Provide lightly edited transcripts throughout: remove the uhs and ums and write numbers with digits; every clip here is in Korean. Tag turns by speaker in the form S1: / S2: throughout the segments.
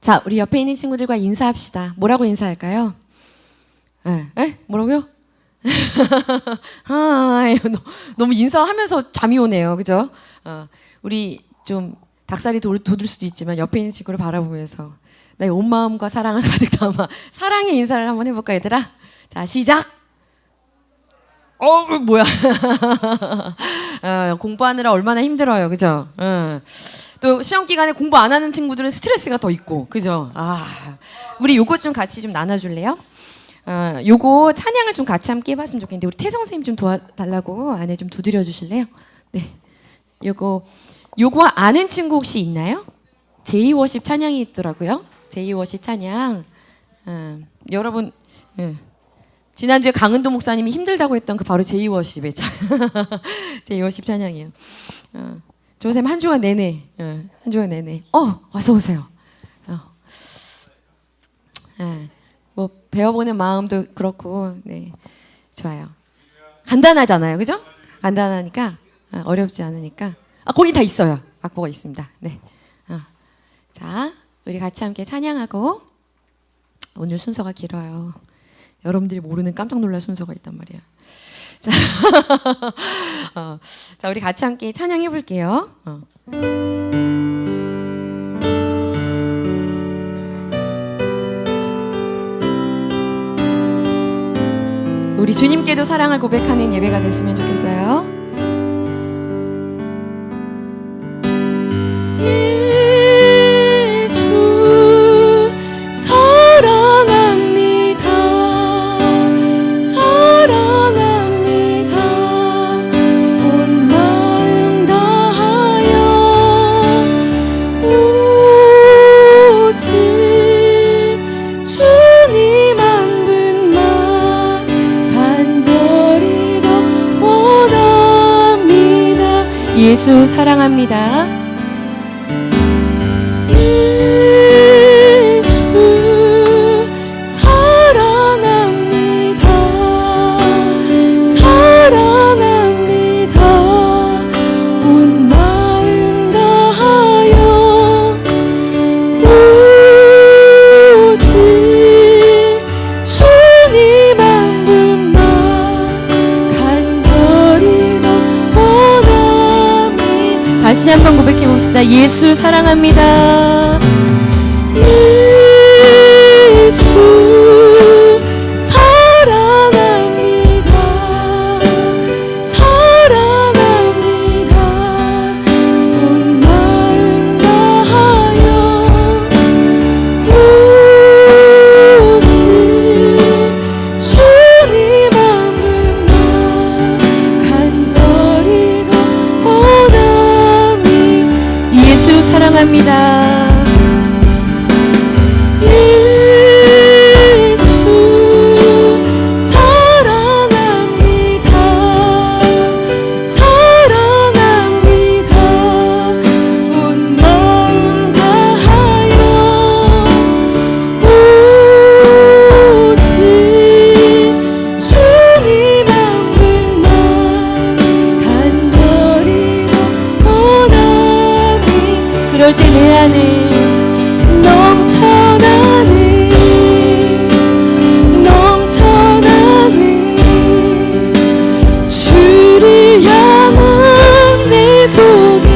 S1: 자, 우리 옆에 있는 친구들과 인사합시다. 뭐라고 인사할까요? 뭐라고요? 너무 인사하면서 잠이 오네요. 그죠? 우리 좀 닭살이 돋을 수도 있지만 옆에 있는 친구를 바라보면서 나의 온 마음과 사랑을 가득 담아 사랑의 인사를 한번 해볼까, 얘들아? 자, 시작! 뭐야. 공부하느라 얼마나 힘들어요. 그죠? 또 시험 기간에 공부 안 하는 친구들은 스트레스가 더 있고. 그죠? 우리 요거 좀 같이 좀 나눠줄래요? 요거 찬양을 좀 같이 함께 해봤으면 좋겠는데 우리 태성 선생님 좀 도와달라고 안에 좀 두드려 주실래요? 네. 요거 아는 친구 혹시 있나요? 제이워십 찬양이 있더라고요. 제이워십 찬양. 여러분, 지난주에 강은도 목사님이 힘들다고 했던 그 바로 제이워십의 제이워십 찬양이에요. 조 선생님 한 주간 내내, 어서 오세요. 뭐 배워보는 마음도 그렇고, 네, 좋아요. 간단하잖아요, 그죠? 간단하니까 어렵지 않으니까. 거기 다 있어요. 악보가 있습니다. 네. 자, 우리 같이 함께 찬양하고 오늘 순서가 길어요. 여러분들이 모르는 깜짝 놀랄 순서가 있단 말이에요. 자, 우리 같이 함께 찬양해 볼게요. 우리 주님께도 사랑을 고백하는 예배가 됐으면 좋겠어요. 예수 사랑합니다. 예수 사랑합니다. 사랑합니다. 온 마음 다하여 오직 주님 한 분만 간절히 다시 한번 고백해 봅시다. 예수 사랑합니다. 예수 사랑합니다. 사랑합니다. 온 마음 다하여 오직 주님 한 분만 간절히 더 원합니다. 예수 사랑합니다. 예수 사랑합니다. 사랑합니다. 온 마음 다하여 오직 주님 한 분만 간절히 원하니 그럴 때 내 안에 넘쳐나는 주를 향한 내 속에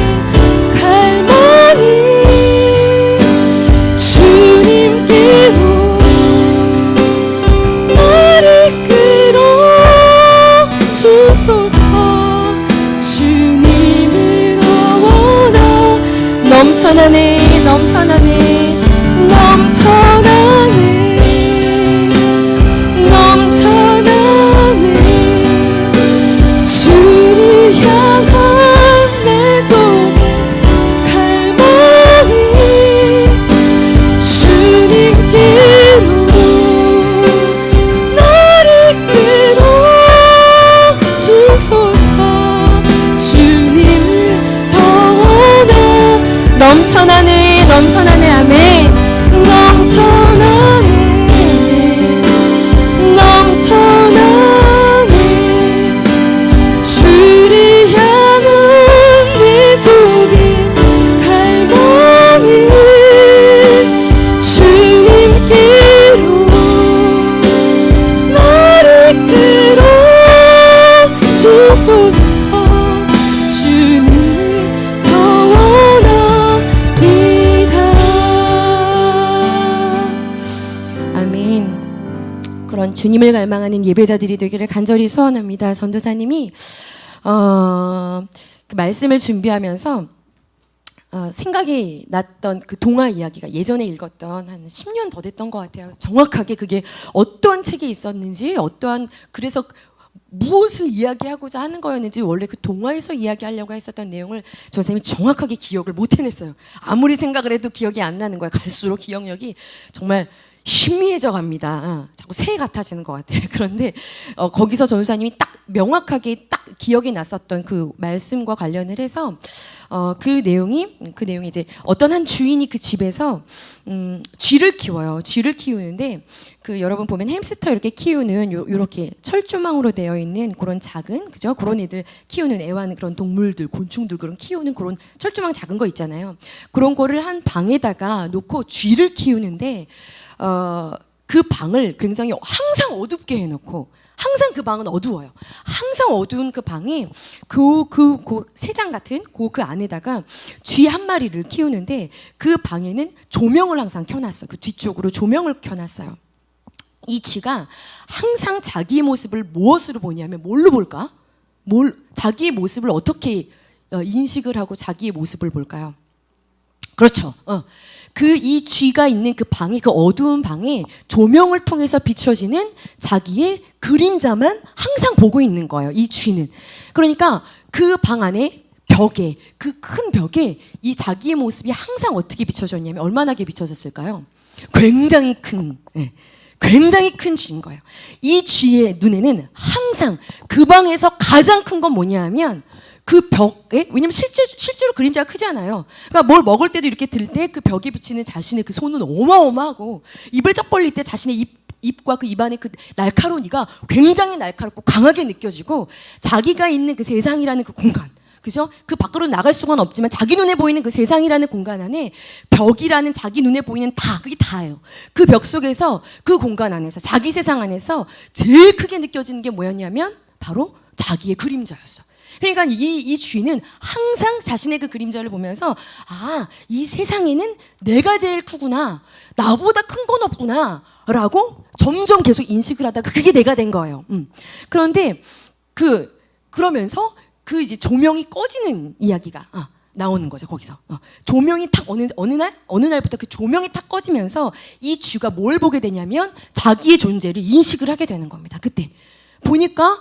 S1: 갈망이 주님께로 나를 끌어주소서. 주님을 원하 넘쳐나네 주소서. 주님을 더 원합니다. 아멘. 그런 주님을 갈망하는 예배자들이 되기를 간절히 소원합니다. 전도사님이 그 말씀을 준비하면서 생각이 났던 그 동화 이야기가 예전에 읽었던 한 10년 더 됐던 것 같아요. 정확하게 그게 어떤 책에 있었는지, 어떠한, 그래서 무엇을 이야기하고자 하는 거였는지, 원래 그 동화에서 이야기하려고 했었던 내용을 저 선생님이 정확하게 기억을 못 해냈어요. 아무리 생각을 해도 기억이 안 나는 거예요. 갈수록 기억력이 정말 희미해져 갑니다. 자꾸 새 같아지는 것 같아요. 그런데 거기서 전도사님이 딱 명확하게 딱 기억이 났었던 그 말씀과 관련을 해서 그 내용이 이제 어떤 한 주인이 그 집에서 쥐를 키워요. 쥐를 키우는데 그 여러분 보면 햄스터 이렇게 키우는 요렇게 철조망으로 되어 있는 그런 작은, 그죠? 그런 애들 키우는 애완 그런 동물들, 곤충들 그런 키우는 그런 철조망 작은 거 있잖아요. 그런 거를 한 방에다가 놓고 쥐를 키우는데 그 방을 굉장히 항상 어둡게 해놓고, 항상 그 방은 어두워요. 항상 어두운 그 방에 그 새장 같은 그 안에다가 쥐 한 마리를 키우는데 그 방에는 조명을 항상 켜놨어. 그 뒤쪽으로 조명을 켜놨어요. 이 쥐가 항상 자기의 모습을 무엇으로 보냐면 뭘로 볼까? 자기의 모습을 어떻게 인식을 하고 자기의 모습을 볼까요? 그렇죠. 이 쥐가 있는 그 방이, 그 어두운 방에 조명을 통해서 비춰지는 자기의 그림자만 항상 보고 있는 거예요. 이 쥐는. 그러니까 그 방 안에 벽에, 그 큰 벽에 이 자기의 모습이 항상 어떻게 비춰졌냐면 얼마나게 비춰졌을까요? 굉장히 큰 쥐인 거예요. 이 쥐의 눈에는 항상 그 방에서 가장 큰 건 뭐냐 하면 그 벽에, 왜냐면 실제로 그림자가 크잖아요. 그러니까 뭘 먹을 때도 이렇게 들 때 그 벽에 비치는 자신의 그 손은 어마어마하고, 입을 쩍 벌릴 때 자신의 입과 그 입안의 그 날카로운 이가 굉장히 날카롭고 강하게 느껴지고, 자기가 있는 그 세상이라는 그 공간, 그죠? 그 밖으로 나갈 수는 없지만 자기 눈에 보이는 그 세상이라는 공간 안에 벽이라는 자기 눈에 보이는 그게 다예요. 그 벽 속에서, 그 공간 안에서, 자기 세상 안에서 제일 크게 느껴지는 게 뭐였냐면 바로 자기의 그림자였어. 그러니까 이 쥐는 항상 자신의 그 그림자를 보면서, 이 세상에는 내가 제일 크구나, 나보다 큰 건 없구나 라고 점점 계속 인식을 하다가 그게 내가 된 거예요. 그런데 그러면서 그 이제 조명이 꺼지는 이야기가 나오는 거죠. 거기서 조명이 탁 어느 날부터 그 조명이 탁 꺼지면서 이 쥐가 뭘 보게 되냐면 자기의 존재를 인식을 하게 되는 겁니다. 그때 보니까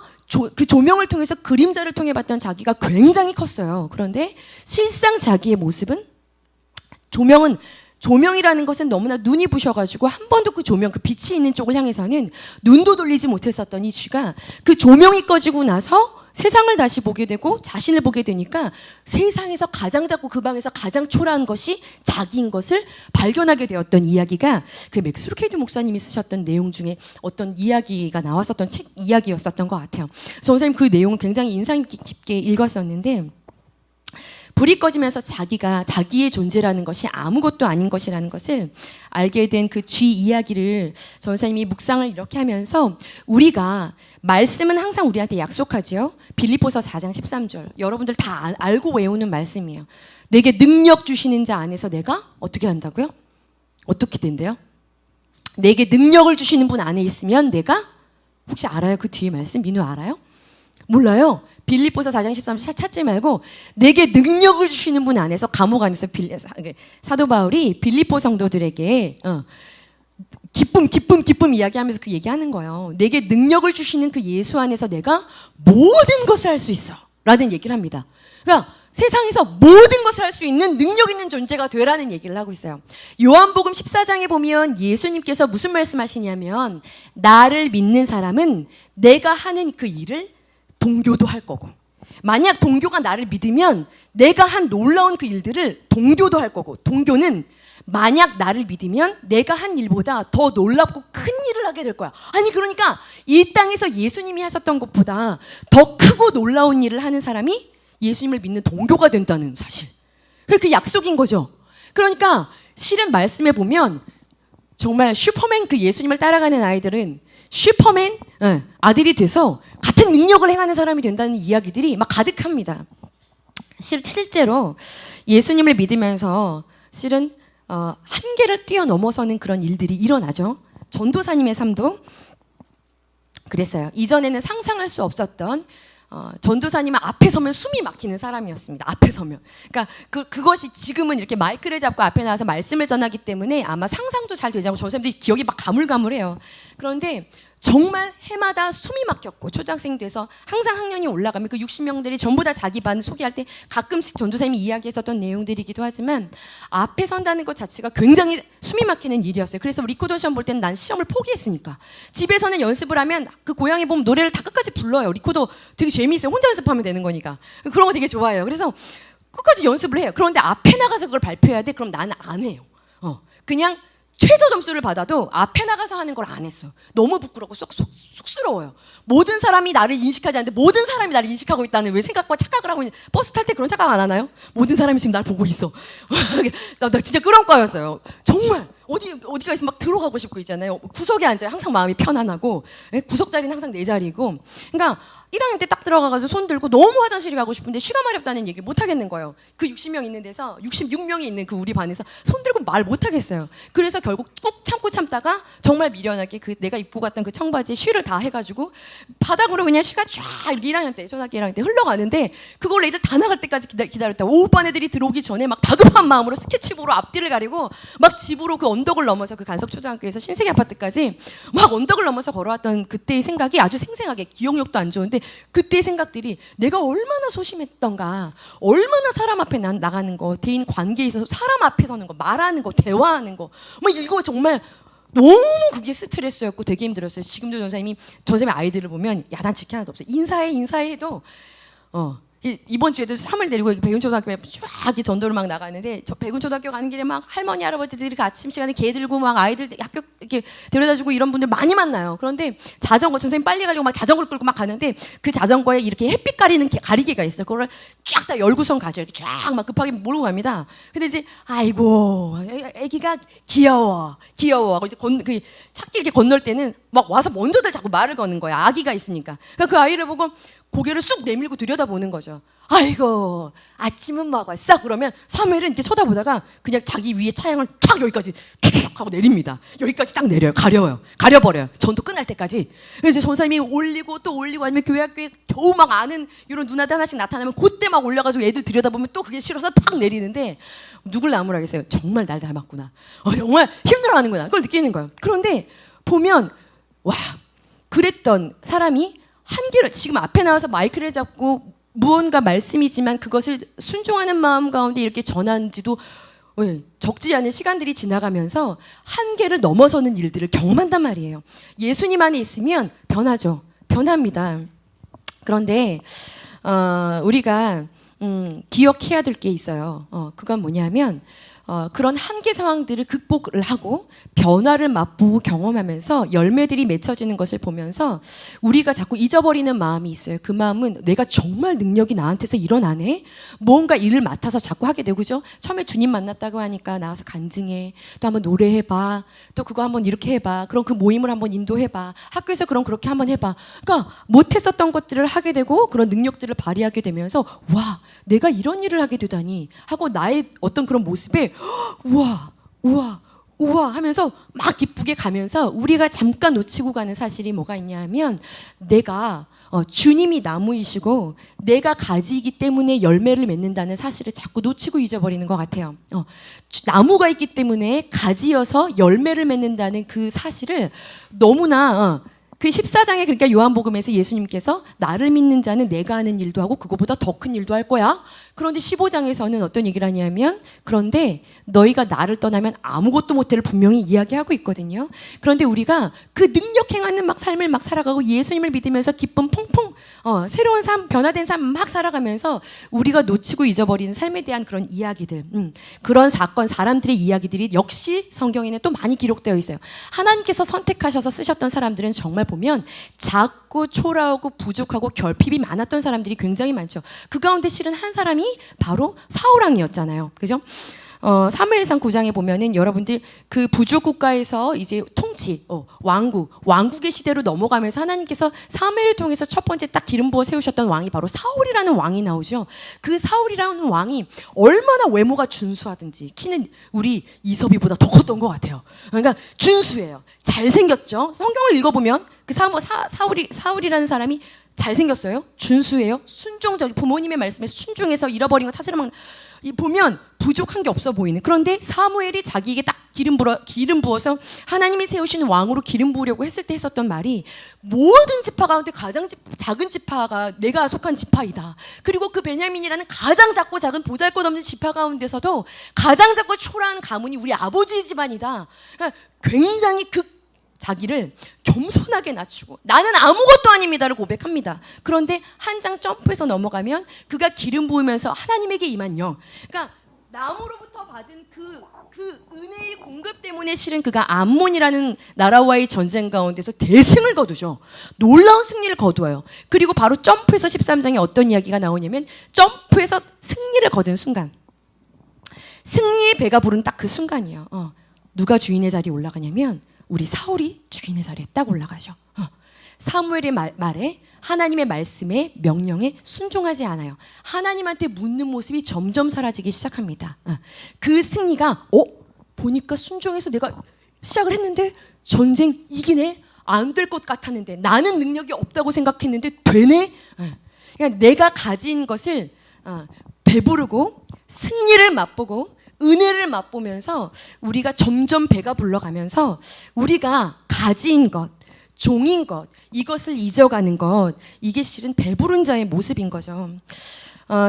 S1: 그 조명을 통해서, 그림자를 통해 봤던 자기가 굉장히 컸어요. 그런데 실상 자기의 모습은, 조명이라는 것은 너무나 눈이 부셔가지고 한 번도 그 조명, 그 빛이 있는 쪽을 향해서는 눈도 돌리지 못했었던 이 쥐가 그 조명이 꺼지고 나서 세상을 다시 보게 되고 자신을 보게 되니까 세상에서 가장 작고 그 방에서 가장 초라한 것이 자기인 것을 발견하게 되었던 이야기가 그 맥스 루케이드 목사님이 쓰셨던 내용 중에 어떤 이야기가 나왔었던 책 이야기였었던 것 같아요. 선생님 그 내용을 굉장히 인상 깊게 읽었었는데, 불이 꺼지면서 자기의 존재라는 것이 아무것도 아닌 것이라는 것을 알게 된 그 쥐 이야기를 전사님이 묵상을 이렇게 하면서, 우리가 말씀은 항상 우리한테 약속하죠. 빌립보서 4장 13절. 여러분들 다 알고 외우는 말씀이에요. 내게 능력 주시는 자 안에서 내가 어떻게 한다고요? 어떻게 된대요? 내게 능력을 주시는 분 안에 있으면 내가, 혹시 알아요? 그 뒤에 말씀 민우 알아요? 몰라요? 빌립보서 4장 13절 찾지 말고, 내게 능력을 주시는 분 안에서, 감옥 안에서 사도 바울이 빌립보 성도들에게 기쁨 이야기하면서 그 얘기하는 거예요. 내게 능력을 주시는 그 예수 안에서 내가 모든 것을 할 수 있어 라는 얘기를 합니다. 그러니까 세상에서 모든 것을 할 수 있는 능력 있는 존재가 되라는 얘기를 하고 있어요. 요한복음 14장에 보면 예수님께서 무슨 말씀하시냐면, 나를 믿는 사람은 내가 하는 그 일을 동교도 할 거고, 만약 동교가 나를 믿으면 내가 한 놀라운 그 일들을 동교도 할 거고, 동교는 만약 나를 믿으면 내가 한 일보다 더 놀랍고 큰 일을 하게 될 거야. 아니 그러니까 이 땅에서 예수님이 하셨던 것보다 더 크고 놀라운 일을 하는 사람이 예수님을 믿는 동교가 된다는 사실. 그 약속인 거죠. 그러니까 실은 말씀에 보면 정말 슈퍼맨 그 예수님을 따라가는 아이들은 슈퍼맨 아들이 돼서 같은 능력을 행하는 사람이 된다는 이야기들이 막 가득합니다. 실제로 예수님을 믿으면서 실은 한계를 뛰어넘어서는 그런 일들이 일어나죠. 전도사님의 삶도 그랬어요. 이전에는 상상할 수 없었던 전도사님은 앞에 서면 숨이 막히는 사람이었습니다. 앞에 서면. 그러니까 그것이 지금은 이렇게 마이크를 잡고 앞에 나와서 말씀을 전하기 때문에 아마 상상도 잘 되지 않고 전도사님들이 기억이 막 가물가물해요. 그런데 정말 해마다 숨이 막혔고 초등학생 돼서 항상 학년이 올라가면 그 60명들이 전부 다 자기 반 소개할 때 가끔씩 전도사님이 이야기했었던 내용들이기도 하지만 앞에 선다는 것 자체가 굉장히 숨이 막히는 일이었어요. 그래서 리코더 시험 볼 때는 난 시험을 포기했으니까 집에서는 연습을 하면 그 고양이 보면 노래를 다 끝까지 불러요. 리코더 되게 재미있어요. 혼자 연습하면 되는 거니까. 그런 거 되게 좋아해요. 그래서 끝까지 연습을 해요. 그런데 앞에 나가서 그걸 발표해야 돼? 그럼 나는 안 해요. 그냥 최저 점수를 받아도 앞에 나가서 하는 걸 안 했어. 너무 부끄럽고 쑥스러워요. 모든 사람이 나를 인식하지 않는데 모든 사람이 나를 인식하고 있다는 왜 생각과 착각을 하고 있는. 버스 탈 때 그런 착각 안 하나요? 모든 사람이 지금 날 보고 있어. 나 진짜 그런 거였어요. 정말 어디가 있으면 막 들어가고 싶고 있잖아요. 구석에 앉아요. 항상 마음이 편안하고 구석 자리는 항상 내 자리고. 그러니까 1학년 때 딱 들어가가지고 손 들고 너무 화장실에 가고 싶은데 쉬가 마렵다는 얘기를 못 하겠는 거예요. 그 60명 있는 데서 66명이 있는 그 우리 반에서 손 들고 말 못 하겠어요. 그래서 결국 꾹 참다가 정말 미련하게 그 내가 입고 갔던 그 청바지에 쉬를 다 해가지고 바닥으로 그냥 쉬가 쫙 1학년 때 초등학교 1학년 때 흘러가는데 그걸 애들 다 나갈 때까지 기다렸다. 5반 애들이 들어오기 전에 막 다급한 마음으로 스케치북으로 앞뒤를 가리고 막 집으로 그 언덕을 넘어서 그 간섭초등학교에서 신세계 아파트까지 막 언덕을 넘어서 걸어왔던 그때의 생각이 아주 생생하게 기억력도 안 좋은데 그때의 생각들이 내가 얼마나 소심했던가 얼마나 사람 앞에 나가는 거 대인 관계에 있어서 사람 앞에 서는 거 말하는 거 대화하는 거 뭐 이거 정말 너무 그게 스트레스였고 되게 힘들었어요. 지금도 전사님이 아이들을 보면 야단치기 하나도 없어요. 인사해 해도 이번 주에도 3을 데리고 백운초등학교에 쫙 전도를 막 나가는데 저 백운초등학교 가는 길에 막 할머니 할아버지들이 그 아침 시간에 개 들고 막 아이들 학교 이렇게 데려다주고 이런 분들 많이 만나요. 그런데 자전거 선생님 빨리 가려고 막 자전거를 끌고 막 가는데 그 자전거에 이렇게 햇빛 가리는 가리개가 있어요. 그거를 쫙 다 열고선 가죠. 쫙 막 급하게 몰고 갑니다. 근데 이제 아이고 애기가 귀여워 하고 이제 그 찾길 이렇게 건널 때는 막 와서 먼저들 자꾸 말을 거는 거야. 아기가 있으니까. 그러니까 그 아이를 보고 고개를 쑥 내밀고 들여다보는 거죠. 아이고 아침은 먹었어? 그러면 3회를 이렇게 쳐다보다가 그냥 자기 위에 차양을 탁 여기까지 툭 하고 내립니다. 여기까지 딱 내려요. 가려버려요. 전도 끝날 때까지. 그래서 전사님이 올리고 또 올리고 아니면 교회 학교에 겨우 막 아는 이런 누나들 하나씩 나타나면 그때 막 올려가지고 애들 들여다보면 또 그게 싫어서 탁 내리는데 누굴 나무라겠어요. 정말 날 닮았구나. 정말 힘들어하는구나. 그걸 느끼는 거예요. 그런데 보면 와 그랬던 사람이 한계를 지금 앞에 나와서 마이크를 잡고 무언가 말씀이지만 그것을 순종하는 마음 가운데 이렇게 전한지도 적지 않은 시간들이 지나가면서 한계를 넘어서는 일들을 경험한단 말이에요. 예수님 안에 있으면 변하죠. 변합니다. 그런데 우리가 기억해야 될 게 있어요. 그건 뭐냐면 그런 한계 상황들을 극복을 하고 변화를 맛보고 경험하면서 열매들이 맺혀지는 것을 보면서 우리가 자꾸 잊어버리는 마음이 있어요. 그 마음은 내가 정말 능력이 나한테서 일어나네? 뭔가 일을 맡아서 자꾸 하게 되고 그죠? 처음에 주님 만났다고 하니까 나와서 간증해. 또 한번 노래해봐. 또 그거 한번 이렇게 해봐. 그럼 그 모임을 한번 인도해봐. 학교에서 그럼 그렇게 한번 해봐. 그러니까 못했었던 것들을 하게 되고 그런 능력들을 발휘하게 되면서 와 내가 이런 일을 하게 되다니 하고 나의 어떤 그런 모습에 우와 하면서 막 기쁘게 가면서 우리가 잠깐 놓치고 가는 사실이 뭐가 있냐 하면 내가 주님이 나무이시고 내가 가지이기 때문에 열매를 맺는다는 사실을 자꾸 놓치고 잊어버리는 것 같아요. 나무가 있기 때문에 가지여서 열매를 맺는다는 그 사실을 너무나 그 14장에 그러니까 요한복음에서 예수님께서 나를 믿는 자는 내가 하는 일도 하고 그거보다 더 큰 일도 할 거야. 그런데 15장에서는 어떤 얘기를 하냐면 그런데 너희가 나를 떠나면 아무것도 못해를 분명히 이야기하고 있거든요. 그런데 우리가 그 능력 행하는 막 삶을 막 살아가고 예수님을 믿으면서 기쁨 퐁퐁 새로운 삶, 변화된 삶 막 살아가면서 우리가 놓치고 잊어버리는 삶에 대한 그런 이야기들 그런 사건, 사람들의 이야기들이 역시 성경에는 또 많이 기록되어 있어요. 하나님께서 선택하셔서 쓰셨던 사람들은 정말 보면 작고 초라하고 부족하고 결핍이 많았던 사람들이 굉장히 많죠. 그 가운데 실은 한 사람이 바로 사울왕이었잖아요. 그죠? 사무엘상 9장에 보면은 여러분들 그 부족 국가에서 이제 통치, 왕국의 시대로 넘어가면서 하나님께서 사무엘을 통해서 첫 번째 딱 기름 부어 세우셨던 왕이 바로 사울이라는 왕이 나오죠. 그 사울이라는 왕이 얼마나 외모가 준수하든지 키는 우리 이섭이보다 더 컸던 것 같아요. 그러니까 준수해요. 잘생겼죠. 성경을 읽어보면 그 사울이라는 사람이 잘생겼어요. 준수해요. 순종적, 부모님의 말씀에 순종해서 잃어버린 거 찾으러 막 보면 부족한 게 없어 보이는. 그런데 사무엘이 자기에게 딱 기름 부어서 하나님이 세우시는 왕으로 기름 부으려고 했을 때 했었던 말이 모든 지파 가운데 가장 작은 지파가 내가 속한 지파이다. 그리고 그 베냐민이라는 가장 작고 작은 보잘것없는 지파 가운데서도 가장 작고 초라한 가문이 우리 아버지 집안이다. 그러니까 굉장히 자기를 겸손하게 낮추고 나는 아무것도 아닙니다를 고백합니다. 그런데 한 장 점프해서 넘어가면 그가 기름 부으면서 하나님에게 임한 영, 그러니까 나무로부터 받은 그 은혜의 공급 때문에 실은 그가 암몬이라는 나라와의 전쟁 가운데서 대승을 거두죠. 놀라운 승리를 거두어요. 그리고 바로 점프해서 13장에 어떤 이야기가 나오냐면 점프해서 승리를 거둔 순간, 승리의 배가 부른 딱 그 순간이에요. 누가 주인의 자리에 올라가냐면 우리 사울이 주인의 자리에 딱 올라가죠. 사무엘의 말에, 하나님의 말씀에, 명령에 순종하지 않아요. 하나님한테 묻는 모습이 점점 사라지기 시작합니다. 그 승리가 보니까 순종해서 내가 시작을 했는데 전쟁 이기네? 안 될 것 같았는데, 나는 능력이 없다고 생각했는데 되네? 그러니까 내가 가진 것을 배부르고 승리를 맛보고 은혜를 맛보면서 우리가 점점 배가 불러가면서 우리가 가진 것, 종인 것, 이것을 잊어가는 것, 이게 실은 배부른 자의 모습인 거죠.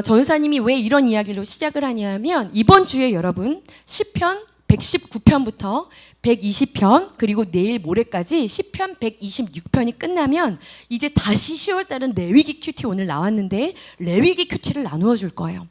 S1: 전사님이 왜 이런 이야기로 시작을 하냐면 이번 주에 여러분 시편 119편부터 120편 그리고 내일 모레까지 시편 126편이 끝나면 이제 다시 10월 달은 레위기 큐티 오늘 나왔는데 레위기 큐티를 나누어 줄 거예요.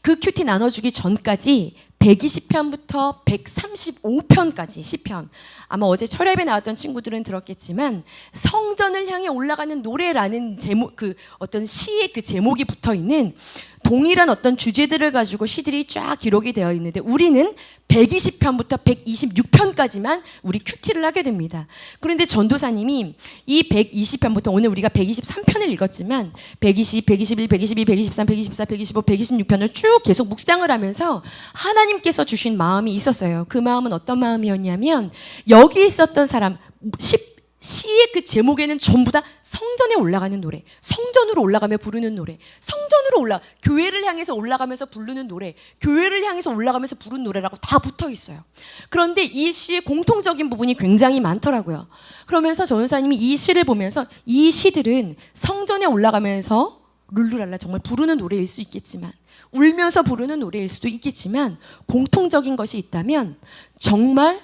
S1: 그 큐티 나눠주기 전까지 120편부터 135편까지 시편, 아마 어제 철야에 나왔던 친구들은 들었겠지만 성전을 향해 올라가는 노래라는 제목, 그 어떤 시의 그 제목이 붙어 있는 동일한 어떤 주제들을 가지고 시들이 쫙 기록이 되어 있는데 우리는 120편부터 126편까지만 우리 큐티를 하게 됩니다. 그런데 전도사님이 이 120편부터 오늘 우리가 123편을 읽었지만 120, 121, 122, 123, 124, 125, 126편을 쭉 계속 묵상을 하면서 하나님께서 주신 마음이 있었어요. 그 마음은 어떤 마음이었냐면 여기 있었던 사람 시의 그 제목에는 전부 다 성전에 올라가는 노래, 성전으로 올라가며 부르는 노래, 성전으로 교회를 향해서 올라가면서 부르는 노래, 교회를 향해서 올라가면서 부르는 노래라고 다 붙어 있어요. 그런데 이 시의 공통적인 부분이 굉장히 많더라고요. 그러면서 전사님이 이 시를 보면서 이 시들은 성전에 올라가면서 룰루랄라 정말 부르는 노래일 수 있겠지만, 울면서 부르는 노래일 수도 있겠지만 공통적인 것이 있다면 정말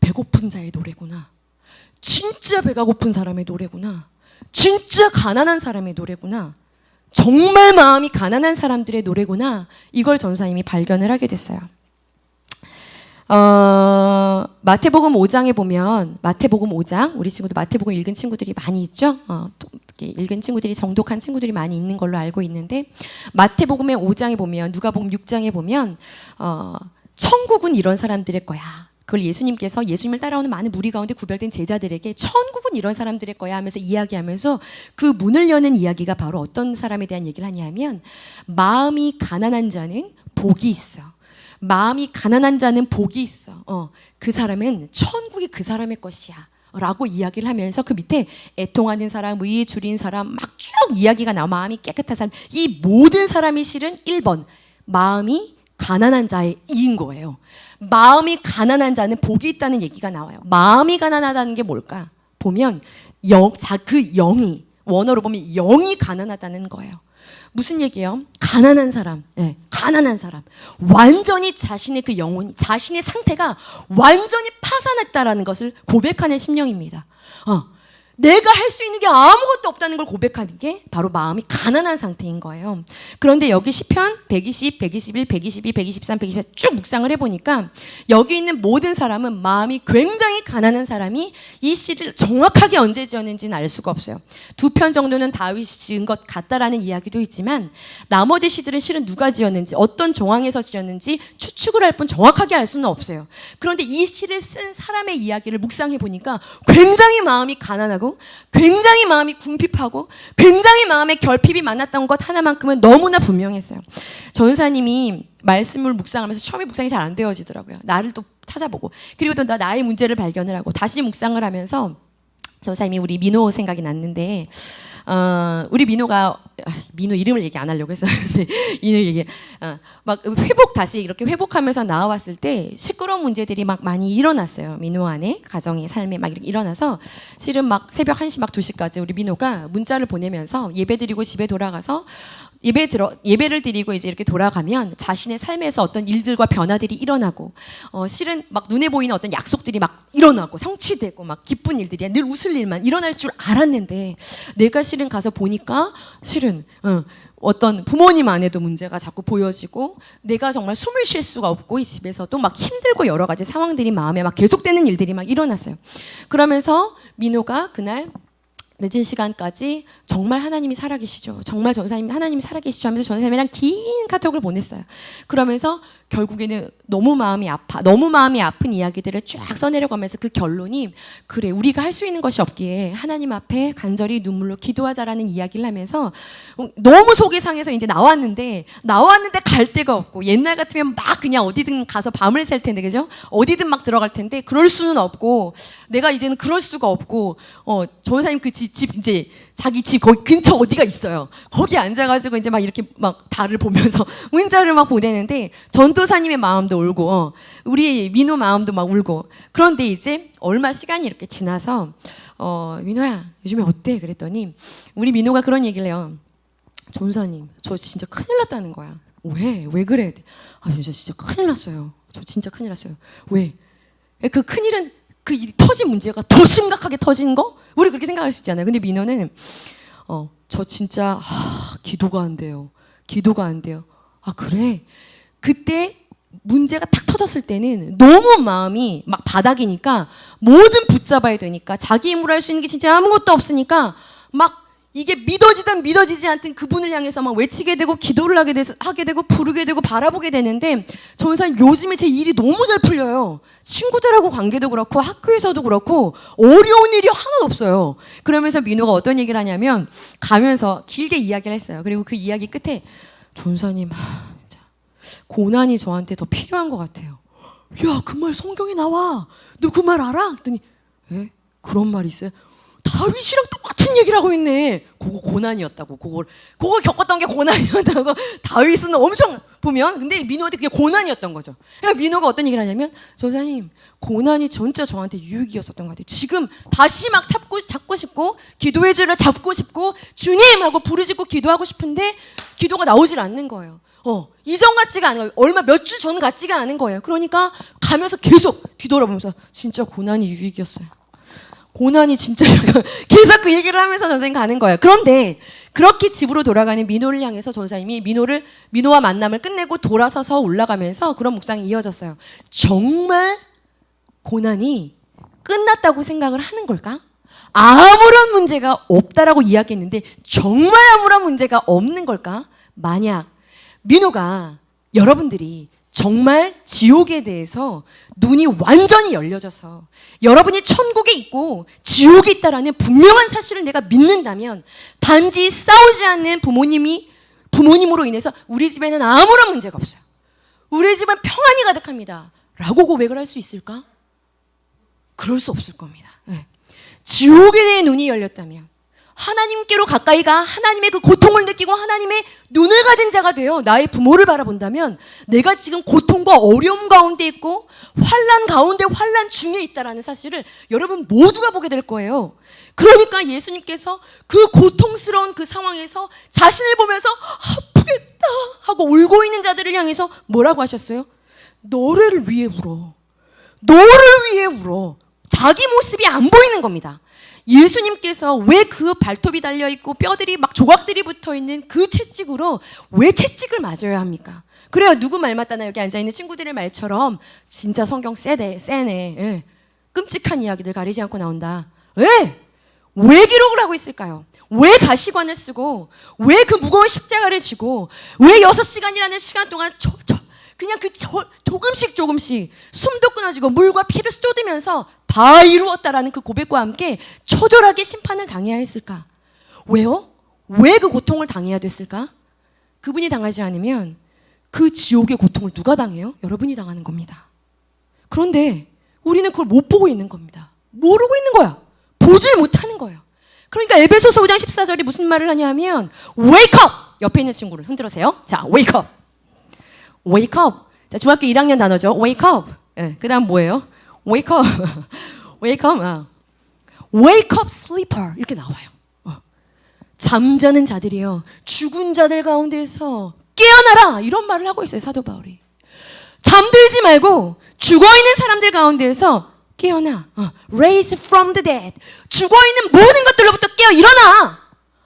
S1: 배고픈 자의 노래구나, 진짜 배가 고픈 사람의 노래구나, 진짜 가난한 사람의 노래구나, 정말 마음이 가난한 사람들의 노래구나, 이걸 전사님이 발견을 하게 됐어요. 마태복음 5장에 보면, 마태복음 5장, 우리 친구들 마태복음 읽은 친구들이 많이 있죠? 읽은 친구들이, 정독한 친구들이 많이 있는 걸로 알고 있는데, 마태복음의 5장에 보면, 누가복음 6장에 보면 천국은 이런 사람들의 거야. 그걸 예수님께서 예수님을 따라오는 많은 무리 가운데 구별된 제자들에게 천국은 이런 사람들의 거야 하면서 이야기하면서 그 문을 여는 이야기가 바로 어떤 사람에 대한 얘기를 하냐면 마음이 가난한 자는 복이 있어. 마음이 가난한 자는 복이 있어. 그 사람은 천국이 그 사람의 것이야 라고 이야기를 하면서 그 밑에 애통하는 사람, 의에 줄인 사람 막 쭉 이야기가 나와. 마음이 깨끗한 사람, 이 모든 사람이 실은 1번 마음이 가난한 자인 거예요. 마음이 가난한 자는 복이 있다는 얘기가 나와요. 마음이 가난하다는 게 뭘까? 보면 그 영이, 원어로 보면 영이 가난하다는 거예요. 무슨 얘기예요? 가난한 사람, 가난한 사람, 완전히 자신의 그 영혼이, 자신의 상태가 완전히 파산했다라는 것을 고백하는 심령입니다. 내가 할 수 있는 게 아무것도 없다는 걸 고백하는 게 바로 마음이 가난한 상태인 거예요. 그런데 여기 시편 120, 121, 122, 123, 124 쭉 묵상을 해보니까 여기 있는 모든 사람은 마음이 굉장히 가난한 사람이 이 시를 정확하게 언제 지었는지는 알 수가 없어요. 2편 정도는 다윗이 지은 것 같다라는 이야기도 있지만 나머지 시들은 실은 누가 지었는지 어떤 정황에서 지었는지 추측을 할 뿐 정확하게 알 수는 없어요. 그런데 이 시를 쓴 사람의 이야기를 묵상해 보니까 굉장히 마음이 가난하고 굉장히 마음이 궁핍하고 굉장히 마음에 결핍이 많았던 것 하나만큼은 너무나 분명했어요. 전사님이 말씀을 묵상하면서 처음에 묵상이 잘 안 되어지더라고요. 나를 또 찾아보고 그리고 또 나의 문제를 발견을 하고 다시 묵상을 하면서 전사님이 우리 민호 생각이 났는데 우리 민호 이름을 얘기 안 하려고 했었는데 막 다시 이렇게 회복하면서 나와왔을 때 시끄러운 문제들이 막 많이 일어났어요. 민호 안에 가정의 삶에 막 이렇게 일어나서 실은 막 새벽 1시 막 2시까지 우리 민호가 문자를 보내면서 예배드리고 집에 돌아가서 예배를 드리고 이제 이렇게 돌아가면 자신의 삶에서 어떤 일들과 변화들이 일어나고 실은 막 눈에 보이는 어떤 약속들이 막 일어나고 성취되고 막 기쁜 일들이 늘 웃을 일만 일어날 줄 알았는데 내가 실은 가서 보니까 실은 어떤 부모님 안에도 문제가 자꾸 보여지고 내가 정말 숨을 쉴 수가 없고 이 집에서도 막 힘들고 여러 가지 상황들이 마음에 막 계속되는 일들이 막 일어났어요. 그러면서 민호가 그날 늦은 시간까지 정말 하나님이 살아계시죠. 정말 전사님 하나님이 살아계시죠 하면서 전사님이랑 긴 카톡을 보냈어요. 그러면서 결국에는 너무 마음이 아픈 이야기들을 쫙 써내려가면서 그 결론이 그래 우리가 할 수 있는 것이 없기에 하나님 앞에 간절히 눈물로 기도하자라는 이야기를 하면서 너무 속이 상해서 이제 나왔는데 갈 데가 없고 옛날 같으면 막 그냥 어디든 가서 밤을 샐 텐데 그죠? 어디든 막 들어갈 텐데 그럴 수는 없고 내가 이제는 그럴 수가 없고 전사님 그 집 이제 자기 집 거기 근처 어디가 있어요. 거기 앉아가지고 이제 막 이렇게 막 달을 보면서 문자를 막 보내는데 전도사님의 마음도 울고 우리 민호 마음도 막 울고 그런데 이제 얼마 시간이 이렇게 지나서 민호야 요즘에 어때? 그랬더니 우리 민호가 그런 얘기를 해요. 전사님 저 진짜 큰일 났다는 거야. 왜 그래? 진짜 큰일 났어요. 저 진짜 큰일 났어요. 왜? 그 큰일은 그 터진 문제가 더 심각하게 터진 거? 우리 그렇게 생각할 수 있잖아요. 근데 민호는 저 진짜 기도가 안 돼요. 그래? 그때 문제가 탁 터졌을 때는 너무 마음이 막 바닥이니까 뭐든 붙잡아야 되니까 자기 힘으로 할 수 있는 게 진짜 아무것도 없으니까 막 이게 믿어지든 믿어지지 않든 그분을 향해서 막 외치게 되고 기도를 하게 되고 부르게 되고 바라보게 되는데 전사님 요즘에 제 일이 너무 잘 풀려요. 친구들하고 관계도 그렇고 학교에서도 그렇고 어려운 일이 하나도 없어요. 그러면서 민호가 어떤 얘기를 하냐면 가면서 길게 이야기를 했어요. 그리고 그 이야기 끝에 전사님 고난이 저한테 더 필요한 것 같아요. 야, 그 말 성경에 나와. 너 그 말 알아? 그랬더니 그런 말이 있어요? 다윗이랑 똑같은 얘기를 하고 있네. 그거 고난이었다고. 그걸 겪었던 게 고난이었다고. 다윗은 엄청 보면 근데 민호한테 그게 고난이었던 거죠. 그러니까 민호가 어떤 얘기를 하냐면 전사님 고난이 진짜 저한테 유익이었었던 것 같아요. 지금 다시 막 잡고 싶고 기도의 줄을 잡고 싶고 주님 하고 부르짖고 기도하고 싶은데 기도가 나오질 않는 거예요. 이전 같지가 않아요. 얼마 몇 주 전 같지가 않은 거예요. 그러니까 가면서 계속 뒤돌아보면서 진짜 고난이 유익이었어요. 고난이 진짜 계속 그 얘기를 하면서 전사님 가는 거예요. 그런데 그렇게 집으로 돌아가는 민호를 향해서 전사님이 민호와 만남을 끝내고 돌아서서 올라가면서 그런 묵상이 이어졌어요. 정말 고난이 끝났다고 생각을 하는 걸까? 아무런 문제가 없다라고 이야기했는데 정말 아무런 문제가 없는 걸까? 만약 민호가 여러분들이 정말 지옥에 대해서 눈이 완전히 열려져서 여러분이 천국에 있고 지옥에 있다라는 분명한 사실을 내가 믿는다면 단지 싸우지 않는 부모님으로 인해서 우리 집에는 아무런 문제가 없어요. 우리 집은 평안이 가득합니다. 라고 고백을 할 수 있을까? 그럴 수 없을 겁니다. 네. 지옥에 대해 눈이 열렸다면 하나님께로 가까이 가 하나님의 그 고통을 느끼고 하나님의 눈을 가진 자가 되어 나의 부모를 바라본다면 내가 지금 고통과 어려움 가운데 있고 환난 가운데 환난 중에 있다라는 사실을 여러분 모두가 보게 될 거예요. 그러니까 예수님께서 그 고통스러운 그 상황에서 자신을 보면서 아프겠다 하고 울고 있는 자들을 향해서 뭐라고 하셨어요? 너를 위해 울어. 너를 위해 울어. 자기 모습이 안 보이는 겁니다. 예수님께서 왜 그 발톱이 달려있고 뼈들이 막 조각들이 붙어있는 그 채찍으로 왜 채찍을 맞아야 합니까? 그래요. 누구 말 맞다나 여기 앉아있는 친구들의 말처럼 진짜 성경 세네. 예. 끔찍한 이야기들 가리지 않고 나온다. 왜? 왜 기록을 하고 있을까요? 왜 가시관을 쓰고 왜 그 무거운 십자가를 지고 왜 6시간이라는 시간 동안 그냥 조금씩 숨도 끊어지고 물과 피를 쏟으면서 다 이루었다라는 그 고백과 함께 처절하게 심판을 당해야 했을까? 왜요? 왜 그 고통을 당해야 됐을까? 그분이 당하지 않으면 그 지옥의 고통을 누가 당해요? 여러분이 당하는 겁니다. 그런데 우리는 그걸 못 보고 있는 겁니다. 모르고 있는 거야. 보질 못하는 거예요. 그러니까 에베소서 5장 14절이 무슨 말을 하냐면 wake up! 옆에 있는 친구를 흔들으세요. 자, wake up. wake up. 자, 중학교 1학년 단어죠. wake up. 예, 그 다음 뭐예요? wake up. wake up. wake up sleeper. 이렇게 나와요. 잠자는 자들이요. 죽은 자들 가운데서 깨어나라. 이런 말을 하고 있어요. 사도 바울이. 잠들지 말고 죽어있는 사람들 가운데서 깨어나. Raise from the dead. 죽어있는 모든 것들로부터 깨어 일어나.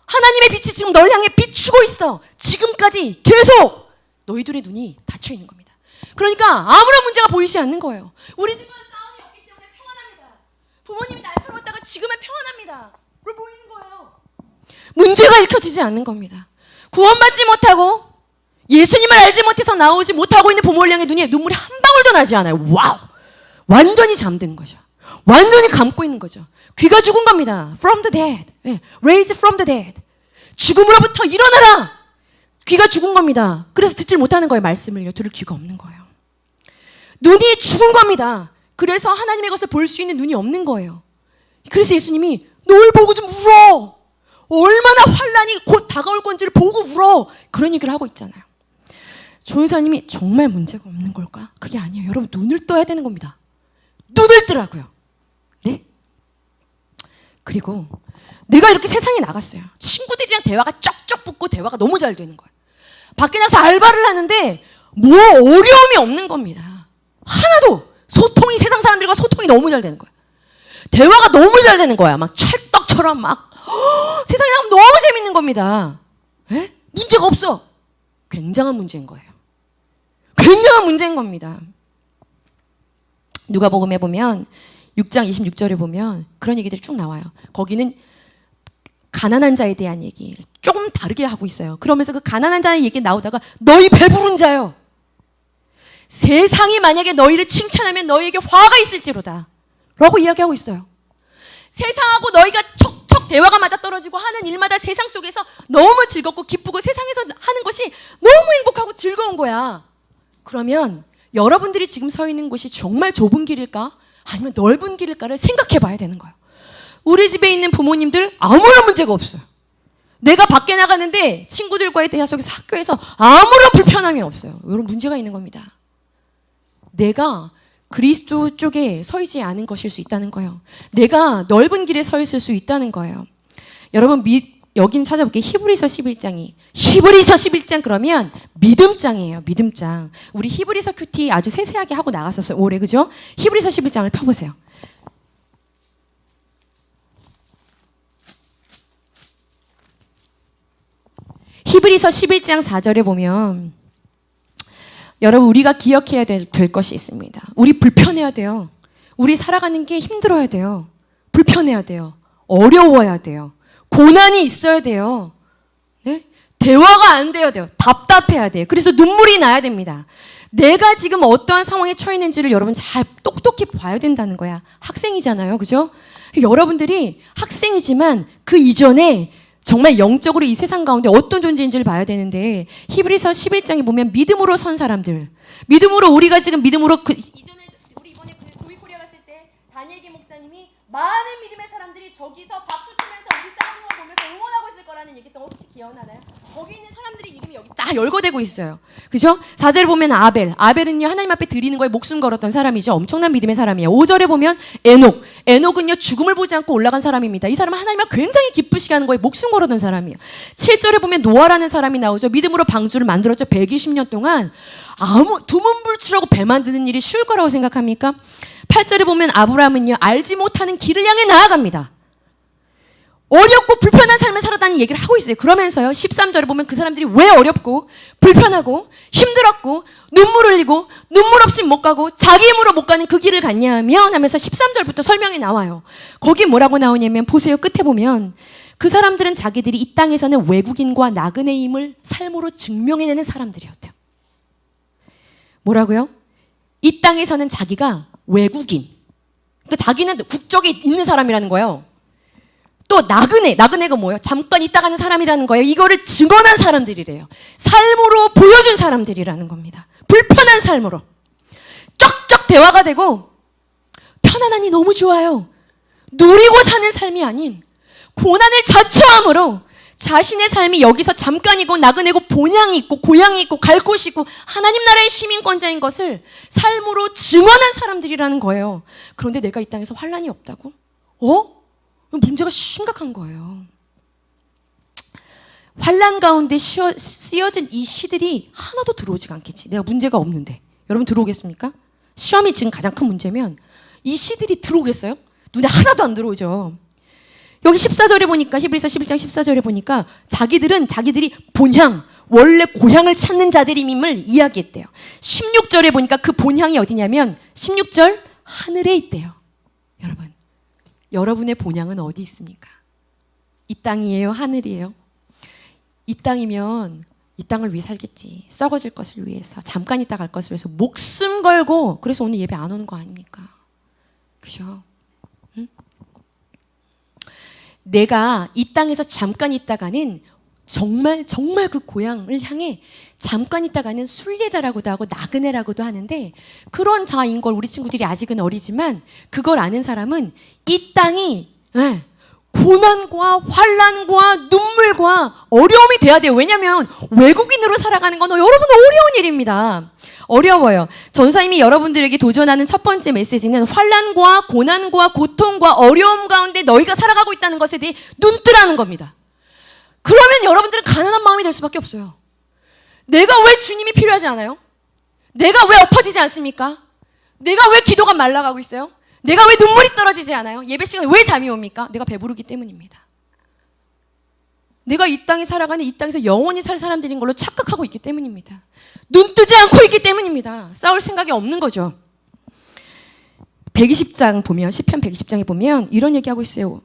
S1: 하나님의 빛이 지금 널 향해 비추고 있어. 지금까지 계속 너희들의 눈이 닫혀 있는 겁니다. 그러니까 아무런 문제가 보이지 않는 거예요. 우리 집은 싸움이 없기 때문에 평안합니다. 부모님이 날카로웠다가 지금은 평안합니다. 왜 보이는 거예요? 문제가 읽혀지지 않는 겁니다. 구원받지 못하고 예수님을 알지 못해서 나오지 못하고 있는 부모를 향해 눈물이 한 방울도 나지 않아요. 와우! 완전히 잠든 거죠. 완전히 감고 있는 거죠. 귀가 죽은 겁니다. From the dead. 네. Raise from the dead. 죽음으로부터 일어나라. 귀가 죽은 겁니다. 그래서 듣질 못하는 거예요. 말씀을요. 들을 귀가 없는 거예요. 눈이 죽은 겁니다. 그래서 하나님의 것을 볼 수 있는 눈이 없는 거예요. 그래서 예수님이 널 보고 좀 울어. 얼마나 환란이 곧 다가올 건지를 보고 울어. 그런 얘기를 하고 있잖아요. 조은사님이 정말 문제가 없는 걸까? 그게 아니에요. 여러분 눈을 떠야 되는 겁니다. 눈을 뜨라고요. 네? 그리고 내가 이렇게 세상에 나갔어요. 친구들이랑 대화가 쩍쩍 붙고 대화가 너무 잘 되는 거예요. 밖에 나가서 알바를 하는데 뭐 어려움이 없는 겁니다. 하나도. 소통이 세상 사람들과 소통이 너무 잘 되는 거예요. 대화가 너무 잘 되는 거야. 막 찰떡처럼 막 세상에 나가면 너무 재밌는 겁니다. 에? 문제가 없어. 굉장한 문제인 거예요. 굉장한 문제인 겁니다. 누가복음에 보면 6장 26절에 보면 그런 얘기들이 쭉 나와요. 거기는 가난한 자에 대한 얘기를 조금 다르게 하고 있어요. 그러면서 그 가난한 자의 얘기 나오다가 너희 배부른 자요. 세상이 만약에 너희를 칭찬하면 너희에게 화가 있을지로다. 라고 이야기하고 있어요. 세상하고 너희가 척척 대화가 맞아떨어지고 하는 일마다 세상 속에서 너무 즐겁고 기쁘고 세상에서 하는 것이 너무 행복하고 즐거운 거야. 그러면 여러분들이 지금 서 있는 곳이 정말 좁은 길일까? 아니면 넓은 길일까를 생각해 봐야 되는 거예요. 우리 집에 있는 부모님들 아무런 문제가 없어요. 내가 밖에 나가는데 친구들과의 대화 속에서 학교에서 아무런 불편함이 없어요. 이런 문제가 있는 겁니다. 내가 그리스도 쪽에 서 있지 않은 것일 수 있다는 거예요. 내가 넓은 길에 서 있을 수 있다는 거예요. 여러분 여긴 찾아볼게요. 히브리서 11장이. 히브리서 11장 그러면 믿음장이에요. 믿음장. 우리 히브리서 큐티 아주 세세하게 하고 나갔었어요. 올해 그죠? 히브리서 11장을 펴보세요. 히브리서 11장 4절에 보면 여러분 우리가 기억해야 될 것이 있습니다. 우리 불편해야 돼요. 우리 살아가는 게 힘들어야 돼요. 불편해야 돼요. 어려워야 돼요. 고난이 있어야 돼요. 네? 대화가 안 돼야 돼요. 답답해야 돼요. 그래서 눈물이 나야 됩니다. 내가 지금 어떠한 상황에 처해 있는지를 여러분 잘 똑똑히 봐야 된다는 거야. 학생이잖아요. 그죠? 여러분들이 학생이지만 그 이전에 정말 영적으로 이 세상 가운데 어떤 존재인지를 봐야 되는데 히브리서 11장에 보면 믿음으로 선 사람들. 믿음으로 우리가 지금 믿음으로 이전에 우리 이번에 도이코리아 갔을 때 다니엘기 목사님이 많은 믿음의 사람들이 저기서 박수 치면서 우리 싸우는 걸 보면서 응원하고 있을 거라는 얘기 또 혹시 기억나나요? 거기 있는 사람들이 이름이 여기 딱 열거되고 있어요. 그죠? 4절에 보면 아벨은요 하나님 앞에 드리는 거에 목숨 걸었던 사람이죠. 엄청난 믿음의 사람이에요. 5절에 보면 에녹은요 죽음을 보지 않고 올라간 사람입니다. 이 사람은 하나님을 굉장히 기쁘시게 하는 거에 목숨 걸었던 사람이에요. 7절에 보면 노아라는 사람이 나오죠. 믿음으로 방주를 만들었죠. 120년 동안 두문불출하고 배 만드는 일이 쉬울 거라고 생각합니까? 8절에 보면 아브라함은요 알지 못하는 길을 향해 나아갑니다. 어렵고 불편한 삶을 살았다는 얘기를 하고 있어요. 그러면서요 13절에 보면 그 사람들이 왜 어렵고 불편하고 힘들었고 눈물 흘리고 눈물 없이 못 가고 자기 힘으로 못 가는 그 길을 갔냐면 하면서 13절부터 설명이 나와요. 거기 뭐라고 나오냐면 보세요. 끝에 보면 그 사람들은 자기들이 이 땅에서는 외국인과 나그네임을 삶으로 증명해내는 사람들이었대요. 뭐라고요? 이 땅에서는 자기가 외국인, 그러니까 자기는 국적이 있는 사람이라는 거예요. 또 나그네가 뭐예요? 잠깐 있다 가는 사람이라는 거예요. 이거를 증언한 사람들이래요. 삶으로 보여준 사람들이라는 겁니다. 불편한 삶으로 쩍쩍 대화가 되고 편안하니 너무 좋아요. 누리고 사는 삶이 아닌 고난을 자초함으로 자신의 삶이 여기서 잠깐이고 나그네고 본향이 있고 고향이 있고 갈 곳이 있고 하나님 나라의 시민권자인 것을 삶으로 증언한 사람들이라는 거예요. 그런데 내가 이 땅에서 환난이 없다고? 문제가 심각한 거예요. 환난 가운데 쓰여진 이 시들이 하나도 들어오지가 않겠지. 내가 문제가 없는데. 여러분 들어오겠습니까? 시험이 지금 가장 큰 문제면 이 시들이 들어오겠어요? 눈에 하나도 안 들어오죠. 여기 14절에 보니까 히브리서 11장 14절에 보니까 자기들이 본향, 원래 고향을 찾는 자들임을 이야기했대요. 16절에 보니까 그 본향이 어디냐면 16절 하늘에 있대요. 여러분, 여러분의 본향은 어디 있습니까? 이 땅이에요? 하늘이에요? 이 땅이면 이 땅을 위해 살겠지. 썩어질 것을 위해서, 잠깐 있다 갈 것을 위해서 목숨 걸고, 그래서 오늘 예배 안 오는 거 아닙니까? 그죠? 응? 내가 이 땅에서 잠깐 있다가는 정말 그 고향을 향해 잠깐 있다가는 순례자라고도 하고 나그네라고도 하는데, 그런 자인 걸 우리 친구들이 아직은 어리지만 그걸 아는 사람은 이 땅이 고난과 환난과 눈물과 어려움이 돼야 돼요. 왜냐하면 외국인으로 살아가는 건 여러분 어려운 일입니다. 어려워요. 전사님이 여러분들에게 도전하는 첫 번째 메시지는 환난과 고난과 고통과 어려움 가운데 너희가 살아가고 있다는 것에 대해 눈뜨라는 겁니다. 그러면 여러분들은 가난한 마음이 될 수밖에 없어요. 내가 왜 주님이 필요하지 않아요? 내가 왜 엎어지지 않습니까? 내가 왜 기도가 말라가고 있어요? 내가 왜 눈물이 떨어지지 않아요? 예배 시간에 왜 잠이 옵니까? 내가 배부르기 때문입니다. 내가 이 땅에 살아가는, 이 땅에서 영원히 살 사람들인 걸로 착각하고 있기 때문입니다. 눈 뜨지 않고 있기 때문입니다. 싸울 생각이 없는 거죠. 120장 보면, 시편 120장에 보면 이런 얘기하고 있어요.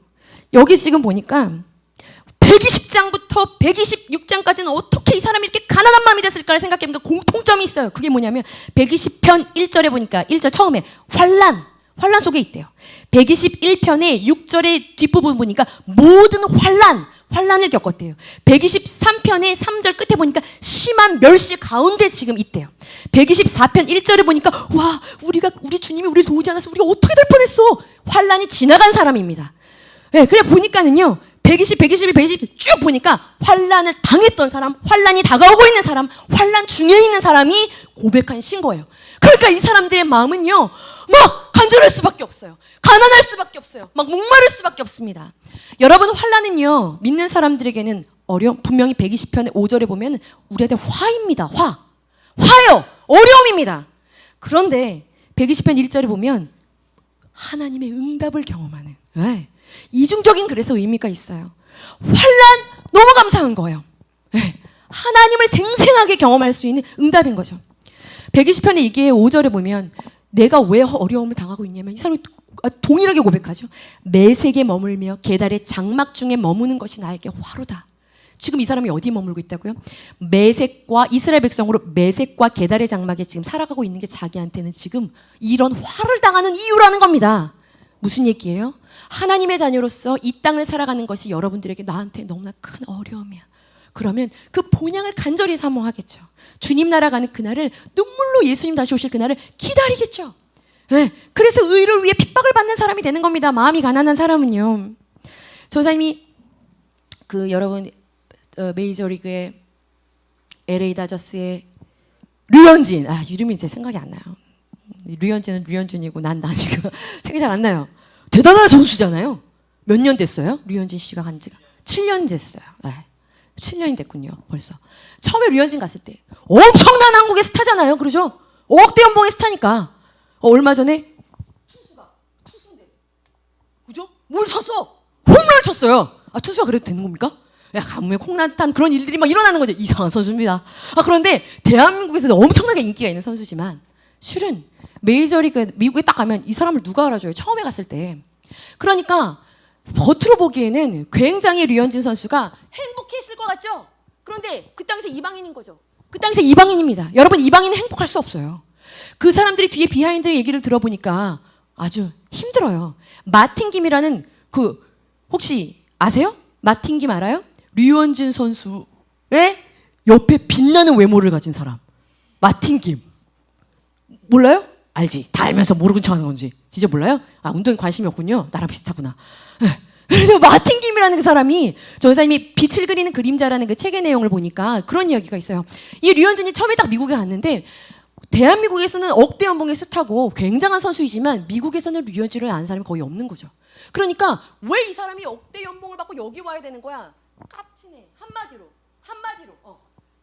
S1: 여기 지금 보니까 120장부터 126장까지는 어떻게 이 사람이 이렇게 가난한 마음이 됐을까를 생각해보면 공통점이 있어요. 그게 뭐냐면 120편 1절에 보니까 1절 처음에 환난 속에 있대요. 121편의 6절의 뒷부분 보니까 모든 환난을 겪었대요. 123편의 3절 끝에 보니까 심한 멸시 가운데 지금 있대요. 124편 1절에 보니까 우리 주님이 우리를 도우지 않았으면 우리가 어떻게 될 뻔했어. 환난이 지나간 사람입니다. 네, 그래 보니까는요. 120, 121, 120 쭉 보니까 환난을 당했던 사람, 환난이 다가오고 있는 사람, 환난 중에 있는 사람이 고백한 신거예요. 그러니까 이 사람들의 마음은요, 막 간절할 수밖에 없어요. 가난할 수밖에 없어요. 막 목마를 수밖에 없습니다. 여러분, 환난은요, 믿는 사람들에게는 분명히 120편의 5절에 보면 우리한테 화입니다. 화요. 어려움입니다. 그런데 120편 1절에 보면 하나님의 응답을 경험하는, 이중적인 그래서 의미가 있어요. 환난 너무 감사한 거예요. 하나님을 생생하게 경험할 수 있는 응답인 거죠. 120편의 이게 5절에 보면 내가 왜 어려움을 당하고 있냐면 이 사람이 동일하게 고백하죠. 매색에 머물며 계달의 장막 중에 머무는 것이 나에게 화로다. 지금 이 사람이 어디 머물고 있다고요? 매색과 이스라엘 백성으로 매색과 계달의 장막에 지금 살아가고 있는 게 자기한테는 지금 이런 화를 당하는 이유라는 겁니다. 무슨 얘기예요? 하나님의 자녀로서 이 땅을 살아가는 것이 여러분들에게 나한테 너무나 큰 어려움이야. 그러면 그 본향을 간절히 사모하겠죠. 주님 나라 가는 그날을, 눈물로 예수님 다시 오실 그날을 기다리겠죠. 그래서 의를 위해 핍박을 받는 사람이 되는 겁니다. 마음이 가난한 사람은요. 전사님이 여러분 메이저리그의 LA 다저스의 류현진, 이름이 제 생각이 안 나요. 류현진은 류현준이고 난 나니까 생각이 잘 안 나요. 대단한 선수잖아요. 몇 년 됐어요? 류현진 씨가 한 지가 7년 됐어요. 7년이 됐군요, 벌써. 처음에 류현진 갔을 때 엄청난 한국의 스타잖아요. 그러죠? 억대 연봉의 스타니까. 얼마 전에 투수인데, 그죠? 뭘 쳤어? 홈런을 쳤어요. 아, 투수가 그래도 되는 겁니까? 야, 가뭄에 콩나듯한 그런 일들이 막 일어나는 거죠. 이상한 선수입니다. 아, 그런데 대한민국에서도 엄청나게 인기가 있는 선수지만 실은 메이저리그 미국에 딱 가면 이 사람을 누가 알아줘요? 처음에 갔을 때. 그러니까 겉으로 보기에는 굉장히 류현진 선수가 행복했을 것 같죠? 그런데 그 땅에서 이방인인 거죠. 그 땅에서 이방인입니다. 여러분, 이방인은 행복할 수 없어요. 그 사람들이 뒤에 비하인드 얘기를 들어보니까 아주 힘들어요. 마틴 김이라는 그 혹시 아세요? 마틴 김 알아요? 류현진 선수의 옆에 빛나는 외모를 가진 사람. 마틴 김. 몰라요? 알지. 다 알면서 모르는 척하는 건지. 진짜 몰라요? 아, 운동에 관심이 없군요. 나랑 비슷하구나. 그래서 마틴 김이라는 그 사람이 저 여사님이 빛을 그리는 그림자라는 그 책의 내용을 보니까 그런 이야기가 있어요. 이 류현진이 처음에 딱 미국에 갔는데 대한민국에서는 억대 연봉의 스타고 굉장한 선수이지만 미국에서는 류현진을 아는 사람이 거의 없는 거죠. 그러니까 왜 이 사람이 억대 연봉을 받고 여기 와야 되는 거야? 깝치네. 한마디로.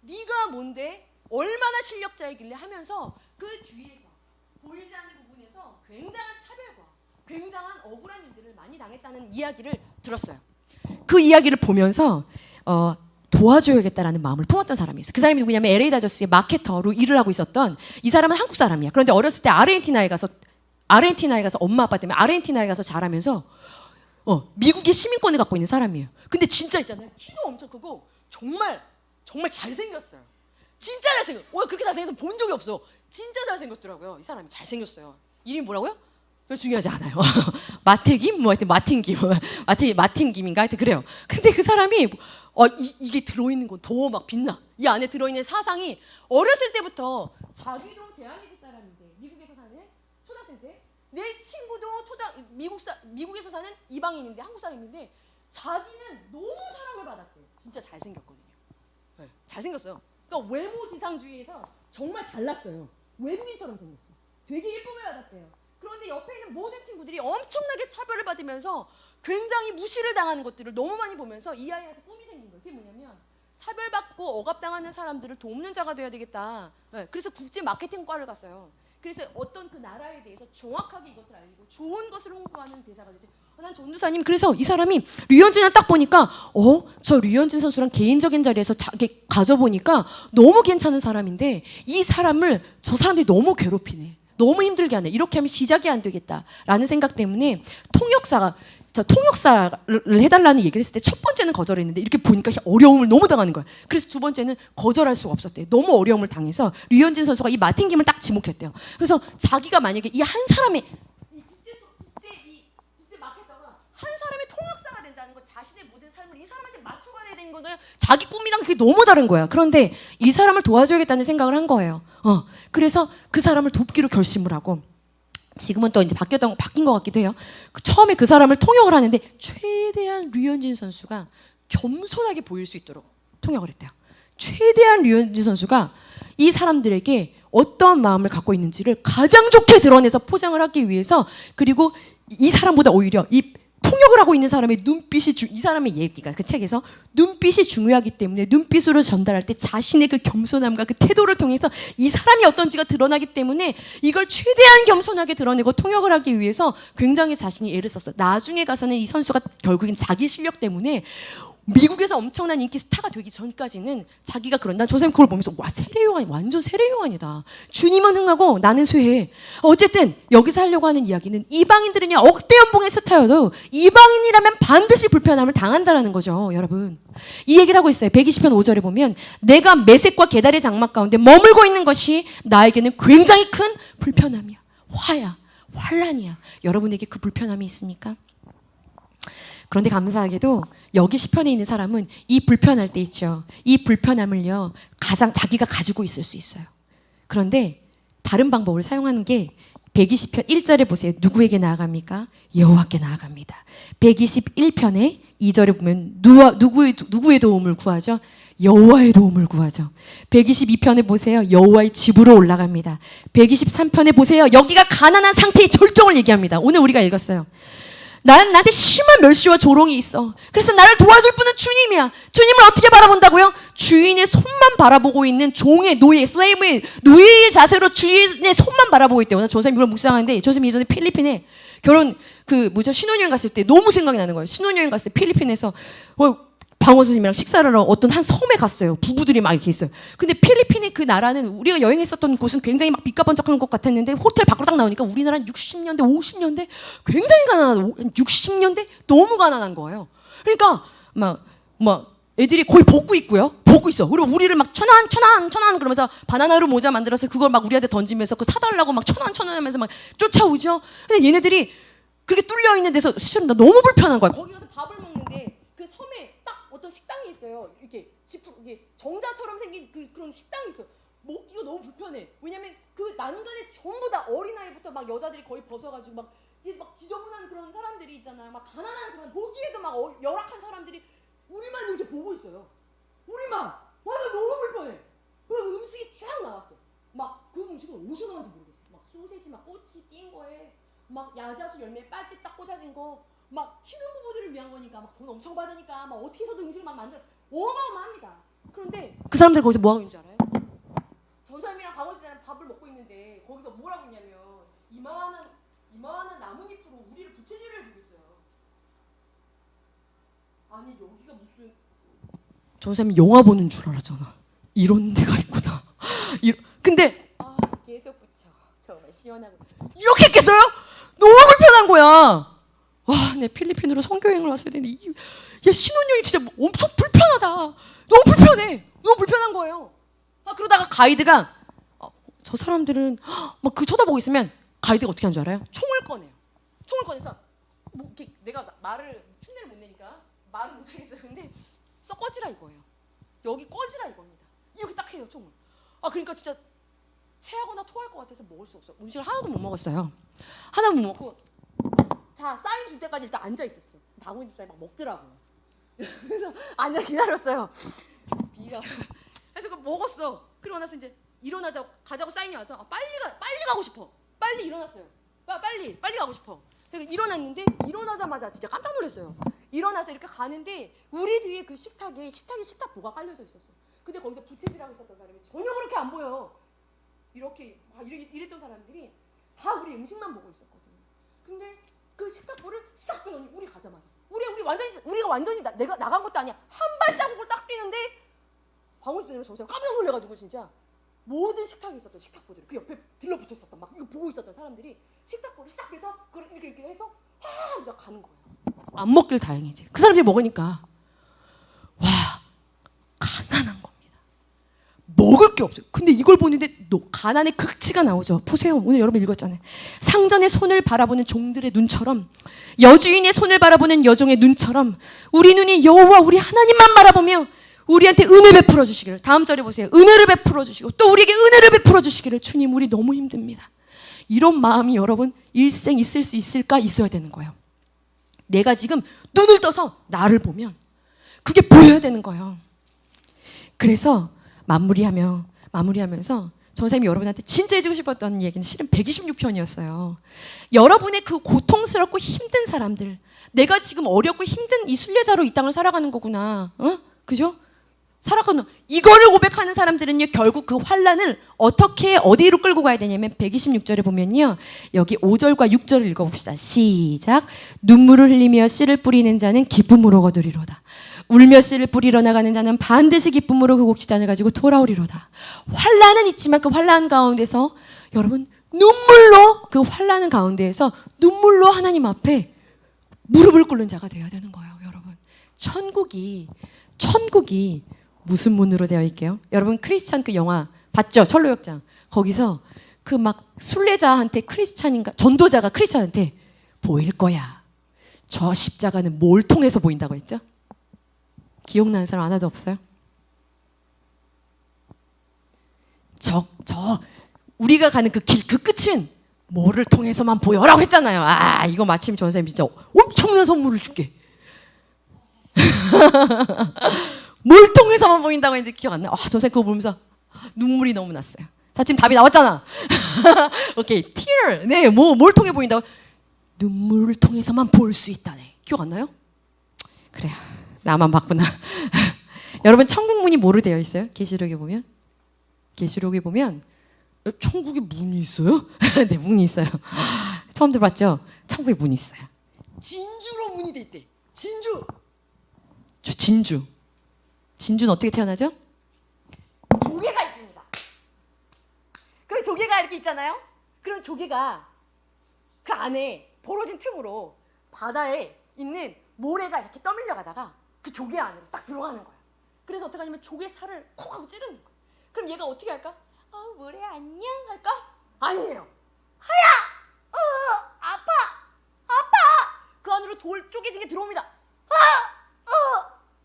S1: 네가 뭔데? 얼마나 실력자이길래 하면서 그 뒤에서 보이지 않는 부분에서 굉장한 차별과 굉장한 억울한 일들을 많이 당했다는 이야기를 들었어요. 그 이야기를 보면서 도와줘야겠다라는 마음을 품었던 사람이 있어요. 그 사람이 누구냐면 LA 다저스의 마케터로 일을 하고 있었던 이 사람은 한국 사람이야. 그런데 어렸을 때 아르헨티나에 가서 엄마 아빠 때문에 아르헨티나에 가서 자라면서 미국의 시민권을 갖고 있는 사람이에요. 근데 진짜 있잖아요. 키도 엄청 크고 정말 잘생겼어요. 진짜 잘생겼어요. 그렇게 잘생겨서 본 적이 없어. 진짜 잘생겼더라고요. 이 사람이 잘생겼어요. 이름이 뭐라고요? 별 중요하지 않아요. 마태김? 하여튼 마틴 김인가? 하여튼 그래요. 근데 그 사람이 이게 들어있는 건 더 막 빛나. 이 안에 들어있는 사상이 어렸을 때부터 자기도 대한민국 사람인데 미국에서 사는 초등학생 때 내 친구도 미국에서 사는 이방인인데 한국 사람인데 자기는 너무 사랑을 받았대요. 진짜 잘생겼거든요. 네, 잘생겼어요. 그러니까 외모지상주의에서 정말 잘났어요. 외국인처럼 생겼어. 되게 예쁨을 받았대요. 그런데 옆에 있는 모든 친구들이 엄청나게 차별을 받으면서 굉장히 무시를 당하는 것들을 너무 많이 보면서 이 아이한테 꿈이 생긴 거예요. 그게 뭐냐면 차별받고 억압당하는 사람들을 돕는 자가 돼야 되겠다. 네, 그래서 국제 마케팅과를 갔어요. 그래서 어떤 그 나라에 대해서 정확하게 이것을 알리고 좋은 것을 홍보하는 대사가 되죠. 난 전도사님, 그래서 이 사람이 류현진을 딱 보니까 저 류현진 선수랑 개인적인 자리에서 자기 가져보니까 너무 괜찮은 사람인데 이 사람을 저 사람들이 너무 괴롭히네. 너무 힘들게 하네. 이렇게 하면 시작이 안 되겠다라는 생각 때문에 통역사를 해달라는 얘기를 했을 때 첫 번째는 거절했는데 이렇게 보니까 어려움을 너무 당하는 거야. 그래서 두 번째는 거절할 수가 없었대요. 너무 어려움을 당해서 류현진 선수가 이 마틴 김을 딱 지목했대요. 그래서 자기가 만약에 이 한 사람의 국제 마케터가 한 사람의 통역사가 된다는 건 자신의 모든 삶을 이 사람한테 맞춰가야 되는 거는 자기 꿈이랑 그게 너무 다른 거야. 그런데 이 사람을 도와줘야겠다는 생각을 한 거예요. 그래서 그 사람을 돕기로 결심을 하고 지금은 또 이제 바뀐 것 같기도 해요. 처음에 그 사람을 통역을 하는데 최대한 류현진 선수가 겸손하게 보일 수 있도록 통역을 했대요. 최대한 류현진 선수가 이 사람들에게 어떠한 마음을 갖고 있는지를 가장 좋게 드러내서 포장을 하기 위해서, 그리고 이 사람보다 오히려 이 통역을 하고 있는 사람의 눈빛이 이 사람의 얘기가 그 책에서 눈빛이 중요하기 때문에 눈빛으로 전달할 때 자신의 그 겸손함과 그 태도를 통해서 이 사람이 어떤지가 드러나기 때문에 이걸 최대한 겸손하게 드러내고 통역을 하기 위해서 굉장히 자신이 애를 썼어요. 나중에 가서는 이 선수가 결국엔 자기 실력 때문에 미국에서 엄청난 인기 스타가 되기 전까지는 자기가 난 조쌤 그걸 보면서 와, 세례요한이 완전 세례요한이다. 주님은 흥하고 나는 쇠해. 어쨌든 여기서 하려고 하는 이야기는 이방인들은요 억대 연봉의 스타여도 이방인이라면 반드시 불편함을 당한다라는 거죠. 여러분, 이 얘기를 하고 있어요. 120편 5절에 보면 내가 메색과 게달의 장막 가운데 머물고 있는 것이 나에게는 굉장히 큰 불편함이야. 화야, 환란이야. 여러분에게 그 불편함이 있습니까? 그런데 감사하게도 여기 시편에 있는 사람은 이 불편할 때 있죠. 이 불편함을요 가장 자기가 가지고 있을 수 있어요. 그런데 다른 방법을 사용하는 게 120편 1절에 보세요. 누구에게 나아갑니까? 여호와께 나아갑니다. 121편에 2절에 보면 누구의 도움을 구하죠? 여호와의 도움을 구하죠. 122편에 보세요. 여호와의 집으로 올라갑니다. 123편에 보세요. 여기가 가난한 상태의 절정을 얘기합니다. 오늘 우리가 읽었어요. 나한테 심한 멸시와 조롱이 있어. 그래서 나를 도와줄 분은 주님이야. 주님을 어떻게 바라본다고요? 주인의 손만 바라보고 있는 종의 노예, 슬레이브의 노예의 자세로 주인의 손만 바라보고 있대요. 오늘 조쌤이 이걸 묵상하는데 조쌤이 이전에 필리핀에 결혼 신혼여행 갔을 때 너무 생각이 나는 거예요. 신혼여행 갔을 때 필리핀에서 방호 선생님이랑 식사를 하러 어떤 한 섬에 갔어요. 부부들이 막 이렇게 있어요. 근데 필리핀의 그 나라는 우리가 여행했었던 곳은 굉장히 막 빛과 번쩍한 것 같았는데 호텔 밖으로 딱 나오니까 우리나라는 60년대, 50년대 굉장히 가난한 60년대 너무 가난한 거예요. 그러니까 막 애들이 거의 벗고 있고요. 벗고 있어. 그리고 우리를 막 천원 그러면서 바나나로 모자 만들어서 그걸 막 우리한테 던지면서 그거 사달라고 막 천원 하면서 막 쫓아오죠. 근데 얘네들이 그렇게 뚫려 있는 데서 실은 나 너무 불편한 거야. 거기 가서 밥을 먹는데 그 섬에 딱 어떤 식당이 있어요. 이게 정자처럼 생긴 그런 식당이 있어. 먹기가 너무 불편해. 왜냐면 그 난간에 전부 다 어린아이부터 막 여자들이 거의 벗어가지고 막 이게 막 지저분한 그런 사람들이 있잖아요. 막 가난한 그런 보기에도 막 열악한 사람들이 우리만 이렇게 보고 있어요. 우리만. 와, 나 너무 불편해. 그리고 음식이 쫙 나왔어. 막 그 음식은 어디서 나온지 모르겠어. 막 소세지 막 꼬치 낀 거에 막 야자수 열매에 빨대 딱 꽂아진 거. 막 신혼부부들을 위한 거니까 막 돈 엄청 받으니까 막 어떻게 해서든 음식을 막 만들어. 어마어마합니다. 그런데 그 사람들 거기서 뭐 하고 있는 줄 알아요? 전사님이랑 박원순이랑 밥을 먹고 있는데 거기서 뭐라고 했냐면 이만한 나뭇잎으로 우리를 부채질을 해주고 있어요. 아니 여기가 무슨 전사님 영화 보는 줄 알았잖아. 이런 데가 있구나. 근데 계속 붙여. 정말 시원하고 이렇게 했겠어요? 너무 불편한 거야. 와, 내 필리핀으로 선교여행을 왔어야 되는데 야, 신혼여행 진짜 엄청 불편하다. 너무 불편해. 너무 불편한 거예요. 그러다가 가이드가 저 사람들은 막 쳐다보고 있으면 가이드가 어떻게 하는 줄 알아요? 총을 꺼내요. 총을 꺼내서 뭐 이렇게 내가 흉내를 못 내니까 말을 못 하겠어요. 근데 꺼지라 이거예요. 여기 꺼지라 이겁니다. 이렇게 딱 해요, 총을. 그러니까 진짜 체하거나 토할 것 같아서 먹을 수 없어요. 음식을 하나도 못 먹었어요. 하나도 못 먹고 자, 사인 줄 때까지 일단 앉아 있었어요. 박훈 집사님 막 먹더라고요. 그래서 앉아 기다렸어요. 비가. 그래서 그거 먹었어. 그러고 나서 이제 가자고 사인이 와서 빨리 가고 싶어. 빨리 일어났어요. 빨리 가고 싶어. 그러니까 일어났는데 일어나자마자 진짜 깜짝 놀랐어요. 일어나서 이렇게 가는데 우리 뒤에 그 식탁에 식탁보가 깔려져 있었어. 근데 거기서 부채질하고 있었던 사람이 전혀 그렇게 안 보여요. 이렇게 이랬던 사람들이 다 우리 음식만 보고 있었거든요. 근데 그 식탁보를 싹 빼더니 우리 가자마자 우리가 완전히 내가 나간 것도 아니야. 한 발자국을 딱 뛰는데 방울씨 때문에 저 사람 깜짝 놀래가지고 진짜 모든 식탁에 있었던 식탁보들 그 옆에 들러붙었었던 막 이거 보고 있었던 사람들이 식탁보를 싹 빼서 이렇게 해서 하면서 가는 거예요. 안 먹길 다행이지. 그 사람들이 먹으니까 와, 가난한 겁니다. 먹을 게 없어요. 근데 이걸 보는데 가난의 극치가 나오죠. 보세요. 오늘 여러분 읽었잖아요. 상전의 손을 바라보는 종들의 눈처럼 여주인의 손을 바라보는 여종의 눈처럼 우리 눈이 여호와 우리 하나님만 바라보며 우리한테 은혜 베풀어 주시기를. 다음 절에 보세요. 은혜를 베풀어 주시고 또 우리에게 은혜를 베풀어 주시기를. 주님, 우리 너무 힘듭니다. 이런 마음이 여러분 일생 있을 수 있을까? 있어야 되는 거예요. 내가 지금 눈을 떠서 나를 보면 그게 보여야 되는 거예요. 그래서 마무리하면서 전사님이 여러분한테 진짜 해주고 싶었던 얘기는 실은 126편이었어요. 여러분의 그 고통스럽고 힘든 사람들, 내가 지금 어렵고 힘든 이 순례자로 이 땅을 살아가는 거구나. 그죠? 살아가는 이거를 고백하는 사람들은요, 결국 그 환난을 어디로 끌고 가야 되냐면 126절에 보면요, 여기 5절과 6절을 읽어봅시다. 시작. 눈물을 흘리며 씨를 뿌리는 자는 기쁨으로 거두리로다. 울며 씨를 뿌리러 나가는 자는 반드시 기쁨으로 그 곡식단을 가지고 돌아오리로다. 환난은 있지만 그 환난 가운데서 여러분 눈물로 그 환난 가운데에서 눈물로 하나님 앞에 무릎을 꿇는 자가 되어야 되는 거예요. 여러분, 천국이 무슨 문으로 되어 있게요? 여러분 크리스찬 그 영화 봤죠? 철로역장. 거기서 그 막 순례자한테 전도자가 크리스찬한테 보일 거야. 저 십자가는 뭘 통해서 보인다고 했죠? 기억나는 사람 하나도 없어요? 우리가 가는 그 길, 그 끝은 뭐를 통해서만 보여라고 했잖아요. 이거 마침 전사님 진짜 엄청난 선물을 줄게. 뭘 통해서만 보인다고 했는지 기억 안 나. 전사님 그거 보면서 눈물이 너무 났어요. 자, 지금 답이 나왔잖아. 오케이, tear. 네, 뭘 통해 보인다고? 눈물을 통해서만 볼 수 있다네. 기억 안 나요? 그래요. 나만 봤구나. 여러분 천국문이 뭐로 되어 있어요? 계시록에 보면? 계시록에 보면 천국에 문이 있어요? 네, 문이 있어요. 처음 들어봤죠? 천국에 문이 있어요. 진주로 문이 돼 있대. 진주. 진주. 진주는 어떻게 태어나죠? 조개가 있습니다. 그럼 조개가 이렇게 있잖아요. 그럼 조개가 그 안에 벌어진 틈으로 바다에 있는 모래가 이렇게 떠밀려 가다가 그 조개 안으로 딱 들어가는 거야. 그래서 어떻게 하냐면 조개 살을 콕 하고 찌르는 거야. 그럼 얘가 어떻게 할까? 모래 안녕 할까? 아니에요. 아파. 그 안으로 돌 쪼개진 게 들어옵니다.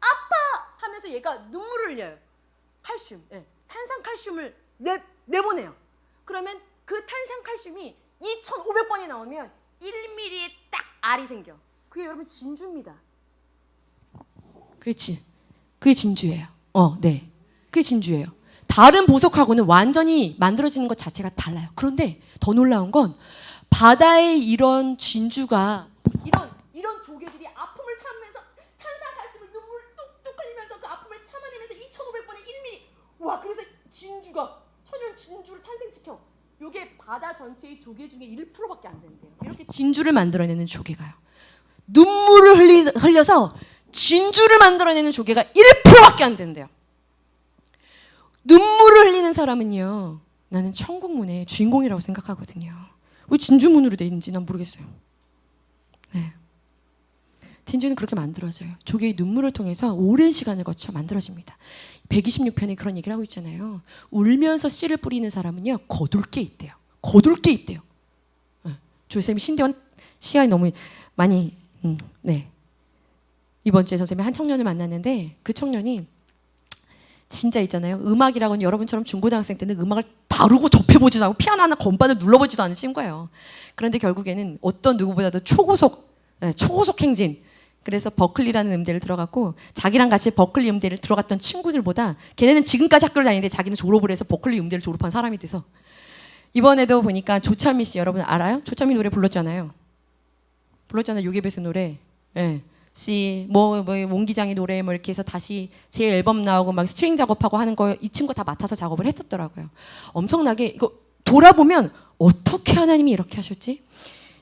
S1: 아파 하면서 얘가 눈물을 흘려요. 칼슘, 탄산칼슘을 내보내요. 그러면 그 탄산칼슘이 2,500번이 나오면 1mm에 딱 알이 생겨. 그게 여러분 진주입니다. 그렇지. 그게 진주예요. 네. 그게 진주예요. 다른 보석하고는 완전히 만들어지는 것 자체가 달라요. 그런데 더 놀라운 건 바다에 이런 진주가 이런 조개들이 아픔을 참으면서 탄산칼슘을 눈물 뚝뚝 흘리면서 그 아픔을 참아내면서 2,500번에 1mm. 와, 그래서 진주가 천연 진주를 탄생시켜. 요게 바다 전체의 조개 중에 1%밖에 안 된대요. 이렇게 진주를 만들어내는 조개가요. 눈물을 흘려서 진주를 만들어내는 조개가 1%밖에 안 된대요. 눈물을 흘리는 사람은요, 나는 천국문의 주인공이라고 생각하거든요. 왜 진주문으로 돼 있는지 난 모르겠어요. 네. 진주는 그렇게 만들어져요. 조개의 눈물을 통해서 오랜 시간을 거쳐 만들어집니다. 126편에 그런 얘기를 하고 있잖아요. 울면서 씨를 뿌리는 사람은요, 거둘 게 있대요. 거둘 게 있대요. 조쌤이 신대원 시야에 너무 많이 네. 이번 주에 선생님이 한 청년을 만났는데 그 청년이 진짜 있잖아요. 음악이라고는 여러분처럼 중고등학생 때는 음악을 다루고 접해보지도 않고 피아노 하나 건반을 눌러보지도 않은 친구예요. 그런데 결국에는 어떤 누구보다도 초고속 행진. 그래서 버클리라는 음대를 들어갔고 자기랑 같이 버클리 음대를 들어갔던 친구들보다 걔네는 지금까지 학교를 다니는데 자기는 졸업을 해서 버클리 음대를 졸업한 사람이 돼서 이번에도 보니까 조찬미 씨 여러분 알아요? 조찬미 노래 불렀잖아요. 요괴배스 노래. 예. 몽기장의 노래 이렇게 해서 다시 제 앨범 나오고 막 스트링 작업하고 하는 거 이 친구가 다 맡아서 작업을 했었더라고요. 엄청나게 이거 돌아보면 어떻게 하나님이 이렇게 하셨지?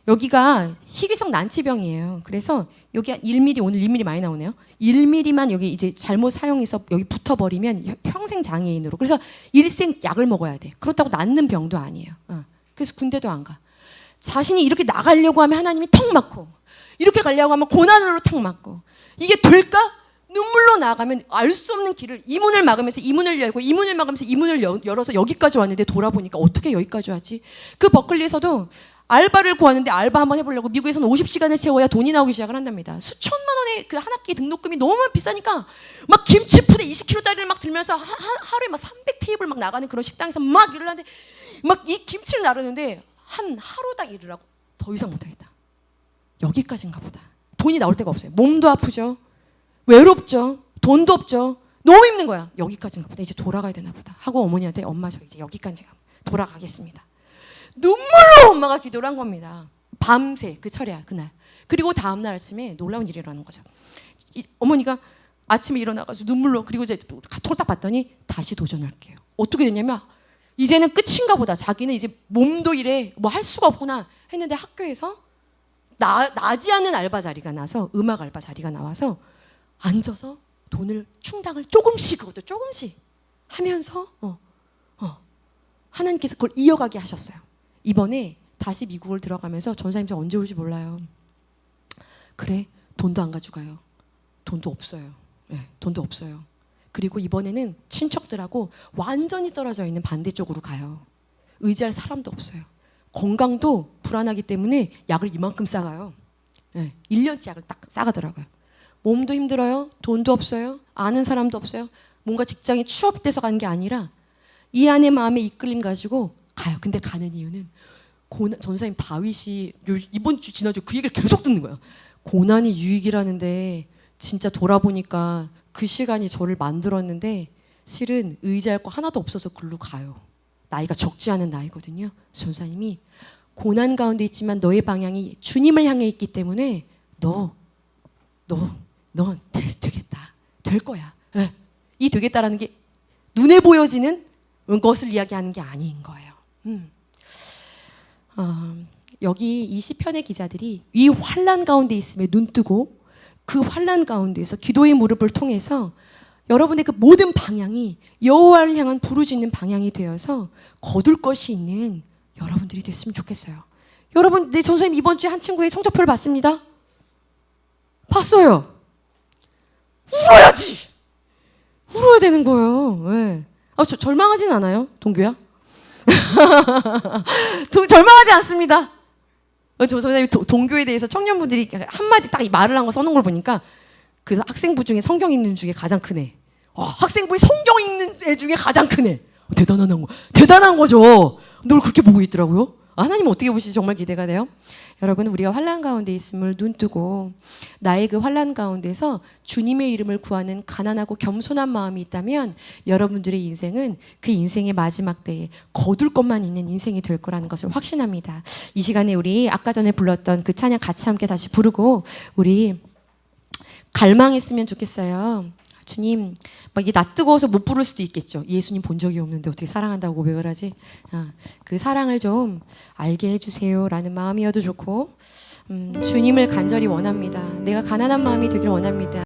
S1: 여기가 희귀성 난치병이에요. 그래서 여기 1mm 오늘 1mm 많이 나오네요. 1mm만 여기 이제 잘못 사용해서 여기 붙어버리면 평생 장애인으로. 그래서 일생 약을 먹어야 돼. 그렇다고 낫는 병도 아니에요. 그래서 군대도 안 가. 자신이 이렇게 나가려고 하면 하나님이 턱 막고 이렇게 가려고 하면 고난으로 탁 맞고 이게 될까? 눈물로 나아가면 알 수 없는 길을 이 문을 막으면서 이 문을 열고 이 문을 막으면서 이 문을 열어서 여기까지 왔는데 돌아보니까 어떻게 여기까지 왔지? 그 버클리에서도 알바를 구하는데 알바 한번 해보려고 미국에서는 50시간을 채워야 돈이 나오기 시작을 한답니다. 수천만 원의 그 한 학기 등록금이 너무 비싸니까 막 김치푸대 20kg짜리를 막 들면서 하루에 막 300테이블 막 나가는 그런 식당에서 막 일을 하는데 막 이 김치를 나르는데 한 하루당 일을 하고 더 이상 못하겠다. 여기까지인가 보다. 돈이 나올 데가 없어요. 몸도 아프죠. 외롭죠. 돈도 없죠. 너무 힘든 거야. 여기까지인가 보다. 이제 돌아가야 되나 보다. 하고 어머니한테 엄마 저 이제 여기까지 돌아가겠습니다. 눈물로 엄마가 기도를 한 겁니다. 밤새 그 철야 그날. 그리고 다음날 아침에 놀라운 일이 일어나는 거죠. 어머니가 아침에 일어나가지고 눈물로 그리고 이제 카톡을 딱 봤더니 다시 도전할게요. 어떻게 됐냐면 이제는 끝인가 보다. 자기는 이제 몸도 이래 뭐 할 수가 없구나 했는데 학교에서 나지 않은 알바 자리가 나서 음악 알바 자리가 나와서 앉아서 돈을 충당을 조금씩 그것도 조금씩 하면서 하나님께서 그걸 이어가게 하셨어요. 이번에 다시 미국을 들어가면서 전사님 저 언제 올지 몰라요. 그래 돈도 안 가져가요. 돈도 없어요. 네, 돈도 없어요. 그리고 이번에는 친척들하고 완전히 떨어져 있는 반대쪽으로 가요. 의지할 사람도 없어요. 건강도 불안하기 때문에 약을 이만큼 싸가요. 네, 1년치 약을 딱 싸가더라고요. 몸도 힘들어요. 돈도 없어요. 아는 사람도 없어요. 뭔가 직장이 취업돼서 간 게 아니라 이 안의 마음의 이끌림 가지고 가요. 근데 가는 이유는 전사님 다윗이 이번 주 지난주 그 얘기를 계속 듣는 거예요. 고난이 유익이라는데 진짜 돌아보니까 그 시간이 저를 만들었는데 실은 의지할 거 하나도 없어서 글로 가요. 나이가 적지 않은 나이거든요. 전사님이 고난 가운데 있지만 너의 방향이 주님을 향해 있기 때문에 넌 되겠다. 될 거야. 예. 이 되겠다라는 게 눈에 보여지는 것을 이야기하는 게 아닌 거예요. 여기 이 시편의 기자들이 이 환난 가운데 있음에 눈뜨고 그 환난 가운데에서 기도의 무릎을 통해서 여러분의 그 모든 방향이 여호와를 향한 부르짖는 방향이 되어서 거둘 것이 있는 여러분들이 됐으면 좋겠어요. 여러분, 내 전소님 이번 주에 한 친구의 성적표를 봤습니다. 봤어요. 울어야지. 울어야 되는 거예요. 왜? 절망하진 않아요, 동규야? 절망하지 않습니다. 저 선생님 동교에 대해서 청년분들이 한마디 딱 말을 한 거 써놓은 걸 보니까 그 학생부 중에 성경 읽는 중에 가장 큰 애. 학생부에 성경 읽는 애 중에 가장 큰 애. 대단한 거죠. 늘 그렇게 보고 있더라고요. 하나님 어떻게 보시지 정말 기대가 돼요. 여러분, 우리가 환난 가운데 있음을 눈뜨고 나의 그 환난 가운데서 주님의 이름을 구하는 가난하고 겸손한 마음이 있다면 여러분들의 인생은 그 인생의 마지막 때에 거둘 것만 있는 인생이 될 거라는 것을 확신합니다. 이 시간에 우리 아까 전에 불렀던 그 찬양 같이 함께 다시 부르고 우리 갈망했으면 좋겠어요. 주님, 막 이게 나 뜨거워서 못 부를 수도 있겠죠. 예수님 본 적이 없는데 어떻게 사랑한다고 고백을 하지? 그 사랑을 좀 알게 해주세요라는 마음이어도 좋고, 주님을 간절히 원합니다. 내가 가난한 마음이 되길 원합니다.